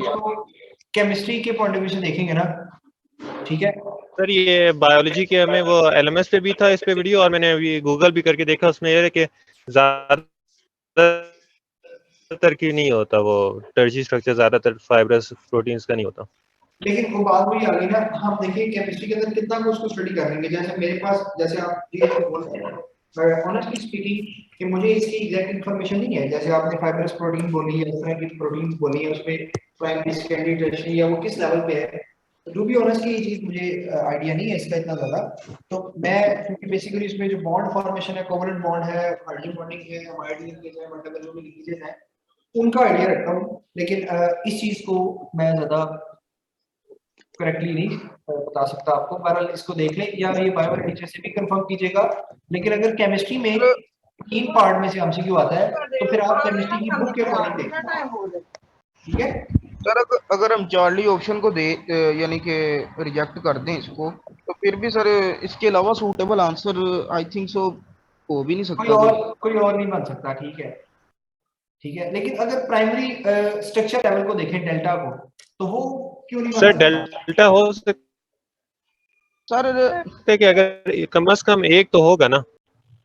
केमिस्ट्री के पॉइंट ऑफ व्यू से देखेंगे ना, ठीक है सर ये बायोलॉजी के हमें वो एलएमएस पे भी था इस पे वीडियो, और मैंने अभी गूगल भी करके देखा, उसमें ये है कि ज्यादातर की नहीं होता वो टर्शियरी स्ट्रक्चर, ज्यादातर फाइब्रस प्रोटीन्स का नहीं होता। लेकिन वो बात वही आ गई ना, हम देखिए केमिस्ट्री के अंदर कितना कुछ स्टडी कर लेंगे। जैसे मेरे पास, जैसे आप ये बोल रहे हैं ऑनेस्टली स्पीकिंग कि मुझे इसकी एग्जैक्ट इन्फॉर्मेशन नहीं है। जैसे आपने फाइब्रस प्रोटीन बोली है, इस तरह की प्रोटीन्स बोली है, उसमें प्राइमरी सेकेंडरी टर्शियरी या वो किस लेवल पे है, टू बी ऑनेस्ट ये चीज मुझे आइडिया नहीं है इसका इतना ज्यादा। तो मैं क्योंकि बेसिकली इसमें जो बॉन्ड फॉर्मेशन है, कोवलेंट बॉन्ड है, हाइड्रोजन बॉन्डिंग है, अमाइड लिंकेज है, व्हाटएवर जो भी लिंकेजेस हैं उनका आइडिया रखता हूँ, लेकिन इस चीज को मैं ज्यादा करेक्टली नहीं बता सकता आपको। बहरहाल इसको देख लें, या ये बायोलॉजी टीचर से भी कंफर्म कीजिएगा। लेकिन अगर केमिस्ट्री में 3 पार्ट में से एमसीक्यू आता है तो फिर आप केमिस्ट्री की बुक के अकॉर्डिंग देखें, ठीक है सर अगर हम चार्ली ऑप्शन को दे यानी कि रिजेक्ट कर दें इसको, तो फिर भी सर इसके अलावा suitable answer I think so हो भी नहीं सकता, कोई और नहीं बन सकता, ठीक है। लेकिन अगर प्राइमरी स्ट्रक्चर लेवल को देखें, डेल्टा को, तो वो क्यों नहीं बन सर सकता? डेल्टा हो सकता सर है कि अगर कम से कम एक तो होगा ना,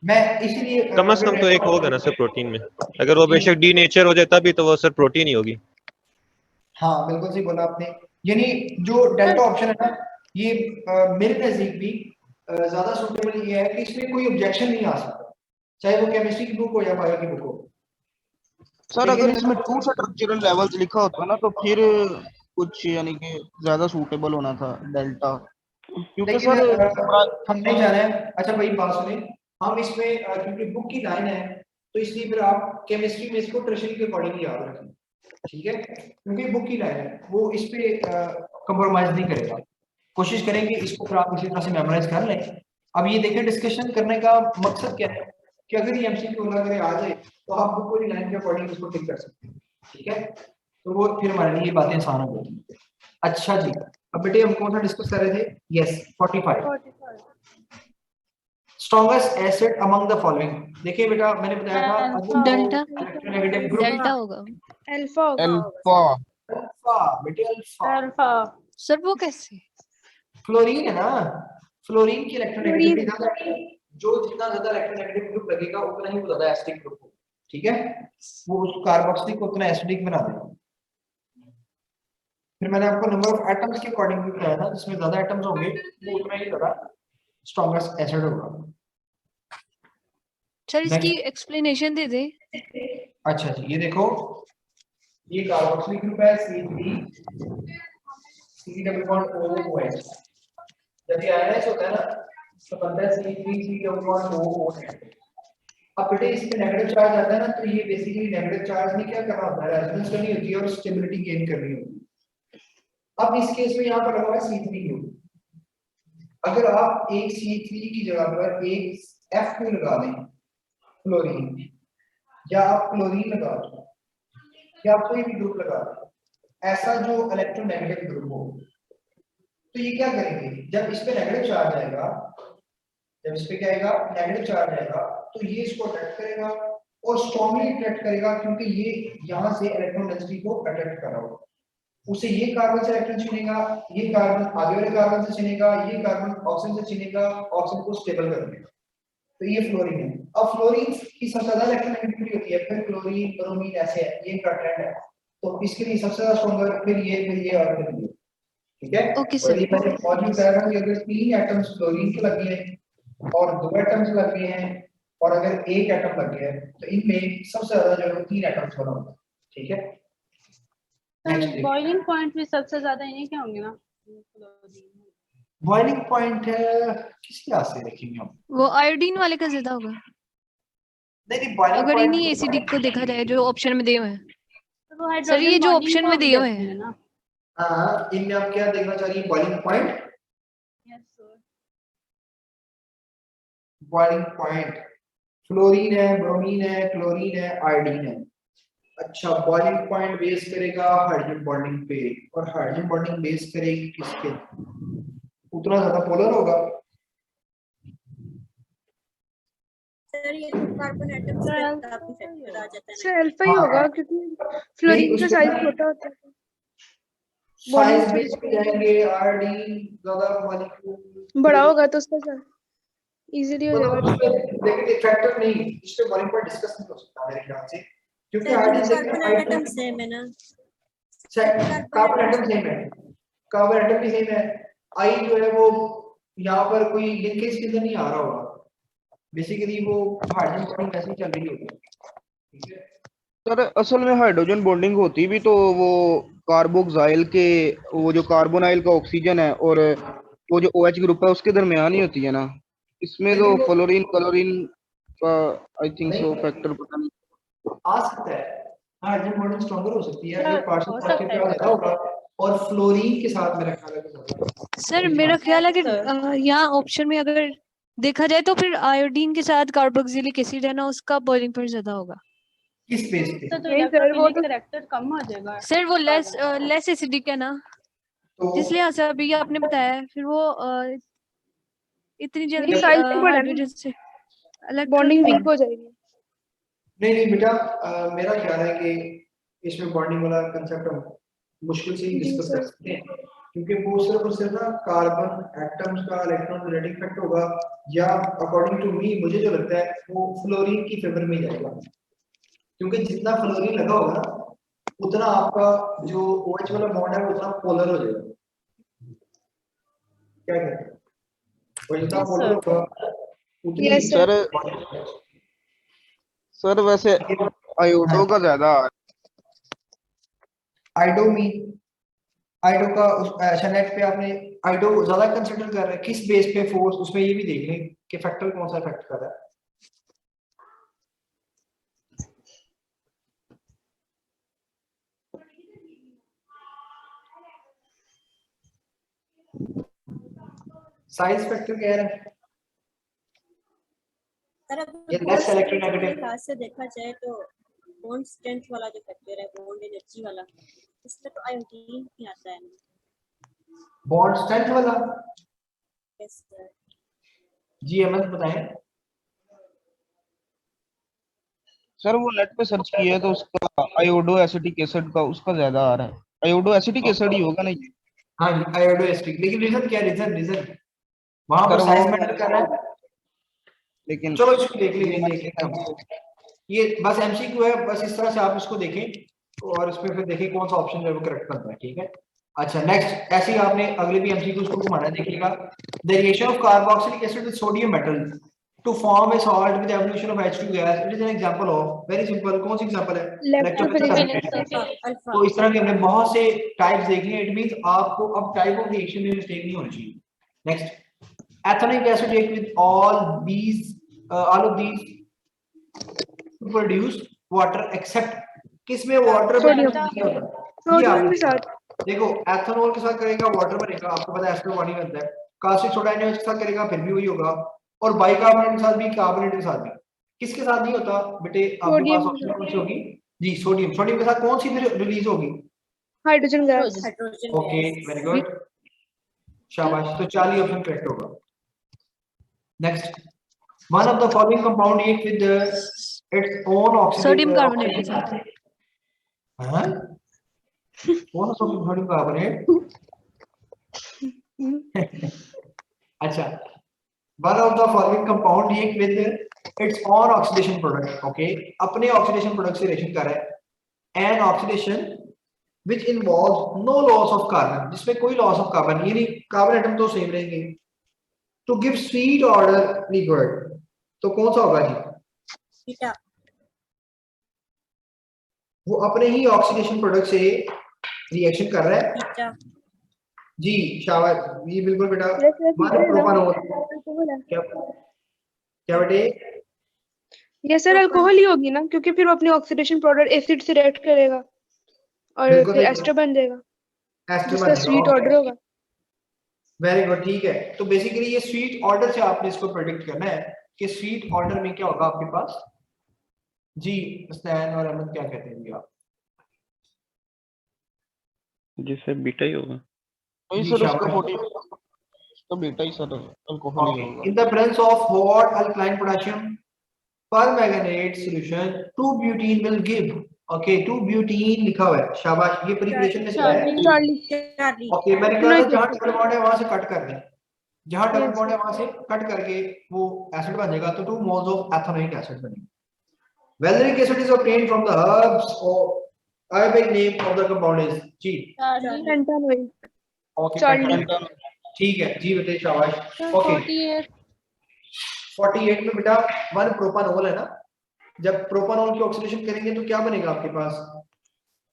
मैं इसीलिए कम से कम तो एक होगा ना सर प्रोटीन में। अगर वो बेशक डी नेचर हो जाए तभी तो वो सर प्रोटीन ही होगी। हाँ बिल्कुल सही बोला आपने। यानी जो डेल्टा ऑप्शन है ना, ये मेरे नजदीक भी ज्यादा सूटेबल ये है कि इसमें कोई ऑब्जेक्शन नहीं आ सकता, चाहे वो केमिस्ट्री की बुक हो या बायो की बुक हो। सर अगर इसमें 2 स्ट्रक्चरल लेवल्स लिखा होता ना तो फिर कुछ यानी कि ज्यादा सूटेबल होना था डेल्टा, क्योंकि लेकिन सर हम नहीं जाना है। अच्छा भाई बात सुने, हम इसमें क्योंकि बुक की लाइन है तो इसलिए फिर आप केमिस्ट्री में इसको टर्शियरी के अकॉर्डिंग याद रखें, ठीक है, क्योंकि बुक की लाइन है, वो इस पे कंप्रोमाइज नहीं करेगा। कोशिश करेंगे इसको फिर आप इसी तरह से मेमोराइज कर लें। अब ये देखें डिस्कशन करने का मकसद क्या है कि अगर ये एमसीक्यू अगर आ जाए तो आप बुक की लाइन के अकॉर्डिंग इसको टिक कर सकते हैं, ठीक है, तो वो फिर हमारे लिए ये बातें आसान हो जाती है। अच्छा जी, अब बेटे हम कौन सा डिस्कस कर रहे थे? Yes 45 strongest acid among the following. देखिए बेटा मैंने बताया था alpha. Delta electronegative group delta होगा। अल्फा होगा। अल्फा। अल्फा, बेटे अल्फा। अल्फा। सर वो कैसे? फ्लोरीन है ना, फ्लोरीन की इलेक्ट्रोनेगेटिविटी फ्लोरीन। ज्यादा है, जो जितना ज्यादा इलेक्ट्रोनेगेटिव ग्रुप लगेगा उतना ही वो ज्यादा एसिडिक ग्रुप होगा, ठीक है, वो उस कार्बोक्सिलिक को उतना एसिडिक बना देगा। फिर मैंने आपको नंबर ऑफ एटम्स के अकॉर्डिंग भी बताया था, जिसमें ज्यादा एटम्स होंगे वो उतना ही ज्यादा स्ट्रॉन्गेस्ट एसिड होगा। सर इसकी एक्सप्लेनेशन दे दे। अच्छा जी, ये देखो, ये कार्बोक्सिलिक ग्रुप है C3 C double bond OOH। जब ये आयनाइज होता है ना तो बनता है C3 C double bond OOH। अब बेटे इस पे नेगेटिव चार्ज आता है ना, तो ये बेसिकली नेगेटिव चार्ज में क्या करना होता है, रेजोनेंस करनी होती है और स्टेबिलिटी गेन करनी होती है। अब इस केस में यहाँ पर लगा हुआ है C3 ग्रुप। अगर आप एक C3 की जगह पर एक F2 लगा दें फ्लोरीन, या आप क्लोरीन लगा दो, या आप कोई भी ग्रुप लगा दो, ऐसा जो इलेक्ट्रोनेगेटिव ग्रुप हो, तो ये क्या करेंगे, जब इस पे नेगेटिव चार्ज आएगा, जब इस पे क्या आएगा नेगेटिव चार्ज आएगा, तो ये इसको अट्रैक्ट करेगा और स्ट्रांगली अट्रैक्ट करेगा, क्योंकि ये यहाँ से इलेक्ट्रॉन डेंसिटी को अट्रैक्ट कर रहा होगा। उसे ये कार्बन से इलेक्ट्रॉन चुनेगा, ये कार्बन आगे वाले कार्बन से चुनेगा, ये कार्बन ऑक्सीजन से चुनेगा, ऑक्सीजन को स्टेबल कर देगा। तो ये फ्लोरीन है। अब फ्लोरीन की सबसे ज्यादा इलेक्ट्रोनेगेटिविटी होती है, फिर क्लोरीन, ब्रोमीन, ऐसे है, ये इनका ट्रेंड है। तो इसके लिए सबसे ज्यादा स्ट्रॉन्गर, फिर ये और फिर ये, ठीक है। ओके और सर। ये मैंने और भी बताया था कि अगर 3 एटम्स फ्लोरीन के लग गए और 2 एटम्स लग गए हैं और अगर 1 एटम लग गया है, तो इनमें सबसे ज्यादा जो है 3 एटम्स बना होगा, ठीक है। बॉइलिंग पॉइंट भी सबसे ज्यादा इन्हीं के होंगे ना। बॉइलिंग पॉइंट किस लिहाज से देखेंगे हम? वो आयोडीन वाले का ज्यादा होगा नहीं बॉइलिंग अगर पॉइंट इन्हीं एसिडिक को देखा जाए जो ऑप्शन में दिए हुए हैं। तो वो सर ये हाइड्रोजन जो बॉन्डिंग ऑप्शन को में हम दिए हुए देखते हैं हैं ना। हाँ, इनमें आप क्या देखना चाह रही है, boiling point? Yes sir. Boiling point fluorine है, ब्रोमीन है, क्लोरीन है, आयोडीन है। अच्छा, बॉइलिंग पॉइंट बेस करेगा हाइड्रोजन बॉन्डिंग पे, और हाइड्रोजन बॉन्डिंग बेस करेगी किस पे? उतना ज्यादा पोलर होगा। सर ये तो कार्बन एटम्स पे काफी फैक्टर आ जाता है सर अल्फा ही होगा, क्योंकि फ्लोरीन का साइज छोटा होता है। साइज बॉन्डिंग बेस पे जाएंगे, आयोडीन ज्यादा मॉलिक्यूल बड़ा होगा तो उसका साइज इजीली हो जाएगा। लेकिन एक फैक्टर नहीं, इस पे बॉइलिंग पॉइंट डिस्कस नहीं हो सकता मेरे ख्याल से, क्योंकि सर आयोडीन दोनों देखिए कार्बन एटम सेम है ना। कार्बन एटम सेम है, कार्बन एटम भी सेम है। आई जो है वो यहाँ पर कोई लिंकेज के अंदर नहीं आ रहा होगा, बेसिकली वो हाइड्रोजन बॉन्डिंग ऐसे ही चल रही होगी, ठीक है। सर असल में हाइड्रोजन बॉन्डिंग होती भी तो वो कार्बोक्साइल के, वो जो कार्बोनाइल का ऑक्सीजन है और वो जो OH ग्रुप है उसके दरमियान ही होती है ना। इसमें तो फ्लोरीन क्लोरीन का आई थिंक सो फैक्टर पता नहीं आ सकता है, हाइड्रोजन बॉन्डिंग स्ट्रॉन्गर हो सकती है, हाँ, अगर पार्शियल हो पॉजिटिव सकता है। चार्ज ज्यादा होगा, और फ्लोरीन के साथ मेरा ख्याल है कि ज्यादा। सर मेरा ख्याल है कि सर। यहाँ ऑप्शन में अगर देखा जाए तो फिर आयोडीन के साथ कार्बोक्सिलिक एसिड है ना, उसका बॉइलिंग पॉइंट ज्यादा होगा। किस बेस पे? तो नहीं सर, वो इलेक्ट्रोफिलिक तो कैरेक्टर कम हो जाएगा। सर वो लेस एसिडिक है ना, तो जिस लिहाज से अभी आपने बताया है, फिर वो इतनी जल्दी साइज तो बड़ा है हाइड्रोजन से बॉन्डिंग इलेक्ट्रॉन वीक हो जाएगी। नहीं बेटा, मेरा ख्याल है कि इसमें बॉन्डिंग वाला कंसेप्ट हम मुश्किल से ही जी डिस्कस सर। कर सकते हैं, क्योंकि वो सिर्फ और सिर्फ ना कार्बन एटम्स का इलेक्ट्रॉन इफेक्ट होगा, या अकॉर्डिंग टू मी मुझे जो लगता है वो फ्लोरीन की फेवर में जाएगा, क्योंकि जितना फ्लोरीन लगा होगा ना उतना आपका जो OH वाला बॉन्ड है वो उतना पोलर हो जाएगा। क्या कहते हैं? और जितना Yes, पोलर sir. होगा उतनी Yes, sir. सर वैसे आयोडो का ज्यादा आइडो में, आइडो का अच्छा नेट पे आपने आइडो ज्यादा कंसीडर कर रहे हैं, किस बेस पे फोर्स, उसमें ये भी देख लें कि फैक्टर कौन सा इफेक्ट कर रहा है। साइज फैक्टर कह रहे हैं, सर ये अगर लेस बॉन्ड इलेक्ट्रोनेगेटिव के लिहाज से देखा जाए तो बॉन्ड स्ट्रेंथ वाला जो फैक्टर है, बॉन्ड एनर्जी वाला, इसमें तो आयोडीन ही आता है ना। बॉन्ड स्ट्रेंथ वाला। Yes sir. जी अहमद बताएं। सर वो नेट पे सर्च किया है तो उसका आयोडो एसिटिक एसिड का उसका ज्यादा आ रहा है। आयोडो एसिटिक एसिड ही होगा ना ये? हाँ जी आयोडो एसिटिक, लेकिन रीजन क्या, रीजन वहां पर सर साइज वो मैटर कर रहा है। लेकिन चलो इसको देख लीजिए, देख लेते हैं हम। ये बस एमसीक्यू है, बस इस तरह से आप इसको देखें और इसमें फिर देखें कौन सा ऑप्शन जो है वो करेक्ट बनता है, ठीक है। अच्छा नेक्स्ट, ऐसे ही आपने अगले भी एमसीक्यूज को घुमाना है, देखिएगा। The reaction of carboxylic acid with sodium metal to form a salt with evolution of H2 gas, it is an example of, very simple, कौन सी एग्जांपल है? इलेक्ट्रोफिलिक। तो इस तरह के हमने बहुत से टाइप्स देख लिए, इट मींस आपको अब टाइप ऑफ रिएक्शन में मिस्टेक नहीं होनी चाहिए। Next, ethanoic acid react with all of these to produce water except किसमें वाटर सोडियम। नहीं होता। सोडियम के साथ देखो एथेनॉल के साथ करेगा वाटर बनेगा, आपको पता है एस्टर पानी बनता है। कास्टिक सोडा NaOH के साथ करेगा फिर भी वही होगा, और बाइकार्बोनेट के साथ भी, कार्बोनेट के साथ भी। किसके साथ नहीं होता बेटे? आपके पास ऑप्शन कौन सी होगी जी? सोडियम। सोडियम के साथ कौन सी रिलीज होगी? Hydrogen gas. Okay very good, शाबाश। तो 40 ऑप्शन करेक्ट होगा। Next, one of the following compound react with its own oxygen. Sodium carbonate के साथ। हां कौन सा सोडियम कार्बोनेट? अच्छा, one of the following compound react with its own oxidation product. Okay, अपने ऑक्सीडेशन प्रोडक्ट से reaction कर रहा है। An oxidation which involves no loss of carbon, जिसमें कोई लॉस ऑफ कार्बन, यानी कार्बन एटम तो सेम रहेंगे, to give sweet order liquid, तो कौन सा होगा जी? वो अपने ही ऑक्सीडेशन प्रोडक्ट से रिएक्शन कर रहा है जी, शाबाश, ये बिल्कुल बेटा। प्रोपानोल क्या बेटे? ये सर अल्कोहल ही होगी ना, क्योंकि फिर वो अपनी ऑक्सीडेशन प्रोडक्ट एसिड से रिएक्ट करेगा और फिर एस्टर बन जाएगा, जिसका स्वीट ऑर्डर होगा। वेरी गुड, ठीक है। तो बेसिकली ये स्वीट ऑर्डर से आपने इसको प्रेडिक्ट करना है कि स्वीट ऑर्डर में क्या होगा आपके पास जी। स्टैन और अहमद क्या कहते हैं जी आप? जिससे बीटा ही होगा। वही सर उसका 40 तो बीटा ही सर अल्कोहल ही होगा। In the presence of what alkaline potassium permanganate solution 2 butene will give. Okay 2 butene लिखा हुआ है, शाबाश, ये प्रिपरेशन में से है। ओके मैंने कहा था जहां डबल बॉन्ड है वहां से कट कर दें, जहां डबल बॉन्ड है वहां से कट करके वो एसिड बन जाएगा, तो 2 मोल्स ऑफ एथेनोइक एसिड बनेगा। Valeric acid is obtained from the herbs और Arabic name of the compound is जी पेंटानोइक। ओके ठीक है जी बेटे, शाबाश। ओके 48 में बेटा 1 प्रोपानोल है ना, जब प्रोपानोल की ऑक्सीडेशन करेंगे तो क्या बनेगा आपके पास?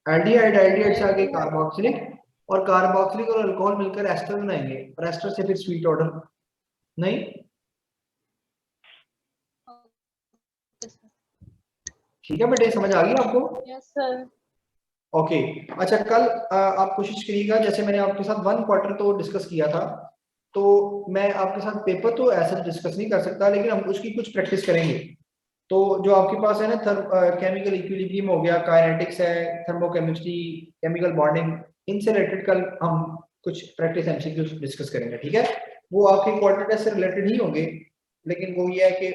एल्डिहाइड, एल्डिहाइड से आगे कार्बोक्सिलिक, और कार्बोक्सिलिक और अल्कोहल मिलकर एस्टर बनाएंगे, और एस्टर से फिर स्वीट ऑर्डर। नहीं ठीक है बेटे, समझ आ गई आपको? Yes sir. ओके अच्छा, कल आप कोशिश करिएगा, जैसे मैंने आपके साथ 1 क्वार्टर तो डिस्कस किया था, तो मैं आपके साथ पेपर तो ऐसा डिस्कस नहीं कर सकता, लेकिन हम उसकी कुछ प्रैक्टिस करेंगे। तो जो आपके पास है ना, केमिकल इक्विलिब्रियम हो गया, काइनेटिक्स है, थर्मोकेमिस्ट्री, केमिकल बॉन्डिंग, इनसे रिलेटेड कल हम कुछ प्रैक्टिस एमसीक्यूज डिस्कस करेंगे, ठीक है। वो आपके क्वार्टर टेस्ट से रिलेटेड ही होंगे, लेकिन वो ये है कि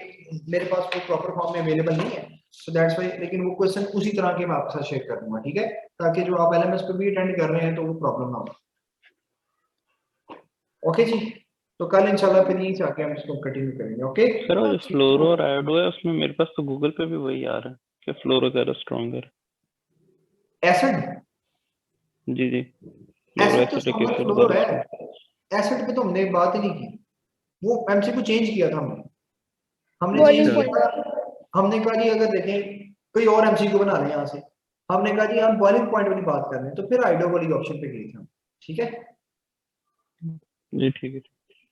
मेरे पास वो प्रॉपर फॉर्म में अवेलेबल नहीं है, सो दैट्स व्हाई, लेकिन वो क्वेश्चन उसी तरह के मैं आपके साथ शेयर कर दूंगा, ठीक है, ताकि जो आप एलएमएस पे भी अटेंड कर रहे हैं तो वो प्रॉब्लम ना हो। ओके जी, तो कल इंशाल्लाह फिर यहीं से आके हम इसको कंटिन्यू करेंगे। ओके सर वो जो फ्लोरो और आयोडो है उसमें मेरे पास तो गूगल पे भी वही आ रहा है कि फ्लोरो ज्यादा स्ट्रॉन्गर एसिड जी एसिड तो फ्लोरो है, एसिड पे तो हमने बात ही नहीं की, वो एमसीक्यू चेंज किया था हमने चेंज किया, हमने कहा जी अगर देखें कोई और एमसीक्यू बना लें यहाँ से, हमने कहा जी हम बॉइलिंग पॉइंट वाली बात कर रहे हैं, तो फिर आइडो वाली ऑप्शन पे गए थे, ठीक है जी, ठीक है।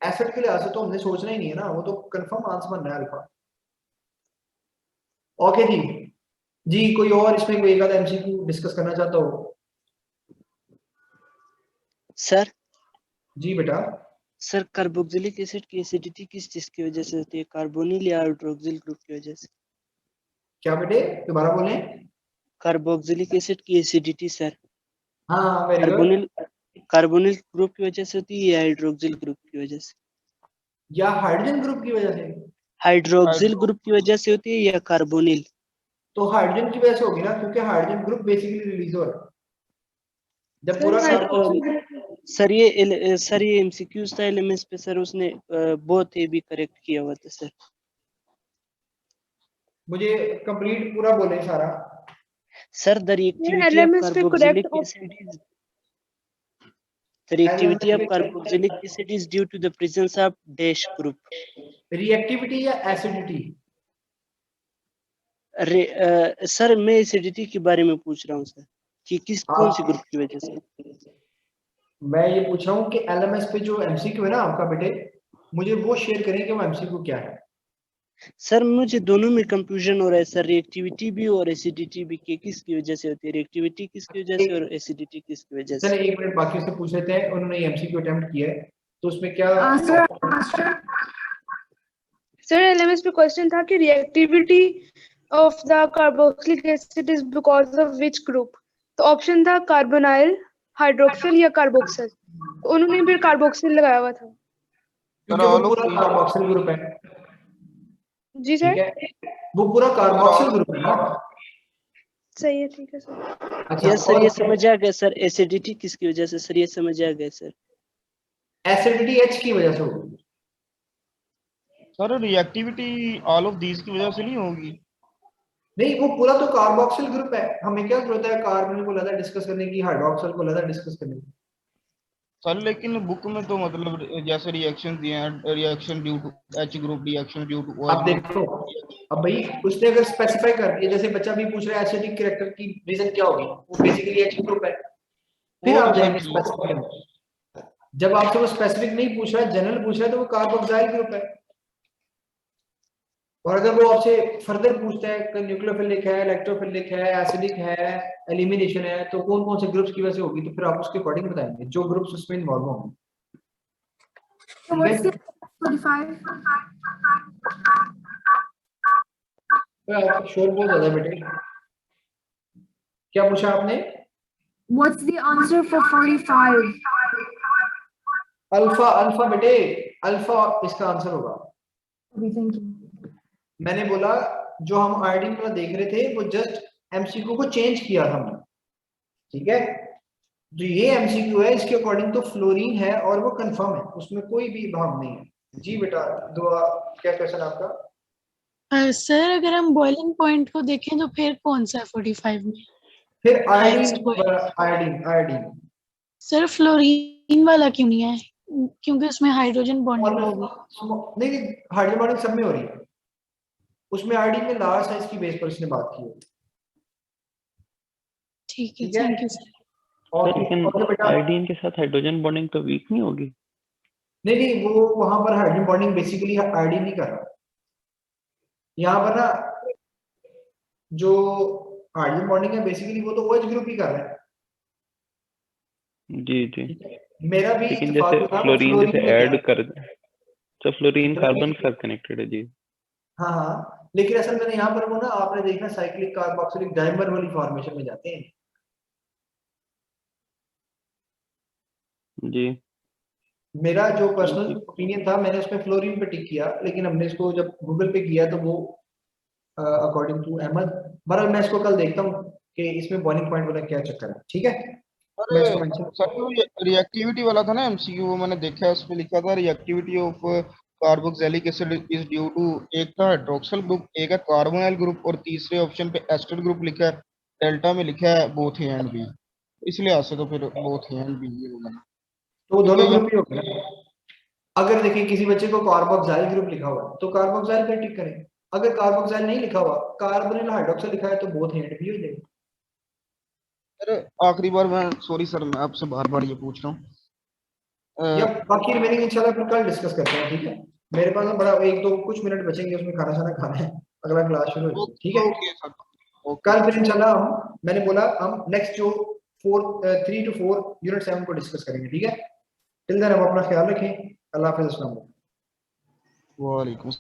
एसिड के लिहाज से तो हमने सोचना ही नहीं है ना, वो तो कंफर्म आंसर बन रहा है अल्फा। ओके जी कोई और इसमें कोई एक आधा एमसीक्यू डिस्कस करना चाहता हो? सर जी बेटा। सर कार्बोक्सिलिक एसिड की एसिडिटी किस चीज की वजह से होती है? कार्बोनिल या हाइड्रोक्सिल ग्रुप की वजह से? क्या बेटे दोबारा बोलें? कार्बोक्सिलिक एसिड की एसिडिटी सर हाँ वेरी गुड। कार्बोनिल ग्रुप की वजह से होती है या हाइड्रोक्सिल ग्रुप की वजह से? या हाइड्रोजन ग्रुप की वजह से? हाइड्रोक्सिल ग्रुप की वजह से होती है या कार्बोनिल? तो हाइड्रोजन की वजह से होगी ना, क्योंकि हाइड्रोजन ग्रुप बेसिकली रिलीज हो रहा है जब पूरा सर ये एमसीक्यूज था एलएमएस पे सर, उसने बहुत ही भी करेक्ट किया हुआ था सर। मुझे कंप्लीट पूरा बोले सारा। Sir the reactivity of LMS पे carboxylic correct acid is the reactivity of carboxylic acid is due to the presence of dash group. Reactivity या एसिडिटी? सर मैं एसिडिटी के बारे में पूछ रहा हूँ सर कि कौन सी ग्रुप की वजह से। मैं ये पूछ रहा हूँ कि एलएमएस पे जो एमसीक्यू है ना आपका बेटे, मुझे वो शेयर करें कि वो एमसीक्यू क्या है। सर मुझे दोनों में कंफ्यूजन हो रहा है सर, रिएक्टिविटी भी और एसिडिटी भी किसकी वजह से होती है, रिएक्टिविटी किसकी वजह से और एसिडिटी किसकी वजह से। चलिए 1 मिनट बाकी से पूछ लेते हैं, उन्होंने एमसीक्यू अटेम्प्ट किया है तो उसमें क्या सर LMS पे क्वेश्चन था कि reactivity of the carboxylic acid is because of which group, तो ऑप्शन था कार्बोनाइल, हाइड्रोक्सिल या कार्बोक्सिल, तो उन्होंने फिर कार्बोक्सिल लगाया हुआ था क्योंकि वो पूरा कार्बोक्सिल ग्रुप है। जी सर, वो पूरा कार्बोक्सिल ग्रुप है ना। सही है, ठीक है सर। अच्छा सर ये समझ आ गया सर, एसिडिटी किसकी वजह से सर, ये समझ आ गया सर। एसिडिटी एच की वजह से होगी sir, reactivity all of these की वजह से नहीं होगी। नहीं, वो पूरा तो कार्बोक्सिल ग्रुप है, हमें क्या जरूरत है कार्बन को ज्यादा डिस्कस करने की, हाइड्रोक्सिल को ज्यादा डिस्कस करने की। सर लेकिन बुक में तो मतलब जैसे रिएक्शन दिए हैं, reaction due to H group, reaction due to अब देखो, अब भाई उसने अगर स्पेसिफाई कर दिया, जैसे बच्चा भी पूछ रहा है एसिडिक कैरेक्टर की रीजन क्या होगी, वो बेसिकली एच ग्रुप है, फिर आप जाएंगे स्पेसिफिक। जब आपसे वो स्पेसिफिक नहीं पूछ रहा है, जनरल पूछ रहा है, तो वो कार्बोक्सिल ग्रुप है। और अगर वो आपसे फर्दर पूछता है कि न्यूक्लियोफिलिक है, इलेक्ट्रोफिलिक है, एसिडिक है, एलिमिनेशन है, तो कौन कौन से ग्रुप्स की वजह से होगी, तो फिर आप उसके अकॉर्डिंग बताएंगे जो ग्रुप्स उसमें इन्वॉल्व होंगे। आप शोर बहुत ज्यादा बेटे, क्या पूछा आपने? What's the answer for 45? Alpha, alpha बेटे, अल्फा इसका आंसर होगा। Okay, thank you. मैंने बोला जो हम आयोडीन वाला देख रहे थे वो जस्ट एमसीक्यू को चेंज किया था हमने, ठीक है। जो ये एमसीक्यू है इसके अकॉर्डिंग तो फ्लोरीन है और वो कंफर्म है, उसमें कोई भी भाव नहीं है। जी बेटा दुआ, क्या क्वेश्चन आपका? सर अगर हम बॉइलिंग पॉइंट को देखें तो फिर कौन सा 45 में? फिर iodine, iodine, iodine. Sir fluorine वाला क्यों नहीं है? क्योंकि उसमें हाइड्रोजन बॉन्डिंग होगी। नहीं, हाइड्रोजन बॉन्डिंग सब में हो रही है, उसमें आयोडीन में लार्ज साइज की बेस पर इसने बात की है। ठीक है, थैंक यू सर। और लेकिन आयोडीन के साथ हाइड्रोजन बॉन्डिंग तो वीक नहीं होगी? नहीं, वो वहां पर हाइड्रोजन बॉन्डिंग बेसिकली आयोडीन नहीं कर रहा। यहाँ पर ना जो हाइड्रोजन बॉन्डिंग है बेसिकली वो तो OH ग्रुप ही कर रहा है। जी जी, मेरा भी लेकिन जैसे फ्लोरीन जैसे ऐड कर, तो फ्लोरीन कार्बन के साथ कनेक्टेड है जी। हाँ हाँ, लेकिन असल में यहाँ पर वो ना आपने देखना साइक्लिक कार्बोक्सिलिक डाइमर वाली फॉर्मेशन में जाते हैं। जी, मेरा जो पर्सनल ओपिनियन था मैंने उसमें फ्लोरीन पे टिक किया, लेकिन हमने इसको जब गूगल पे किया तो वो अकॉर्डिंग टू अहमद, बहरहाल मैं इसको कल देखता हूँ कि इसमें बॉइलिंग पॉइंट वाला क्या चक्कर है, ठीक है। सर रिएक्टिविटी वाला था ना एमसीक्यू, वो मैंने देखा उस पे लिखा था reactivity of carboxylic acid is due to, एक था हाइड्रोक्सिल ग्रुप, एक है कार्बोनाइल ग्रुप, और तीसरे ऑप्शन पे एस्टर ग्रुप लिखा है, डेल्टा में लिखा है बोथ ए एंड बी, इसलिए आसे तो फिर बोथ ए एंड बी ये होगा ना, तो दोनों ग्रुप ही हो गए। अगर देखिए किसी बच्चे को कार्बोक्सिल ग्रुप लिखा हुआ है तो कार्बोक्सिल पे टिक करें, अगर कार्बोक्सिल नहीं लिखा हुआ कार्बोनिल हाइड्रोक्साइड लिखा है तो बोथ एंड बी हो जाएगा। सर आखिरी बार मैं, सॉरी सर मैं आपसे बार बार ये पूछ रहा हूँ, या बाकी रिमेनिंग इंशाल्लाह फिर कल डिस्कस करते हैं, ठीक है। मेरे पास बड़ा एक दो कुछ मिनट बचेंगे, उसमें खाना शाना खाना है, अगला क्लास शुरू हो, ठीक है। कल फिर इंशाल्लाह हम, मैंने बोला हम नेक्स्ट जो 3 to 4 यूनिट 7 को डिस्कस करेंगे, ठीक है। टिल देन आप अपना ख्याल रखें, अल्लाह हाफिज़, अस्सलाम वालेकुम।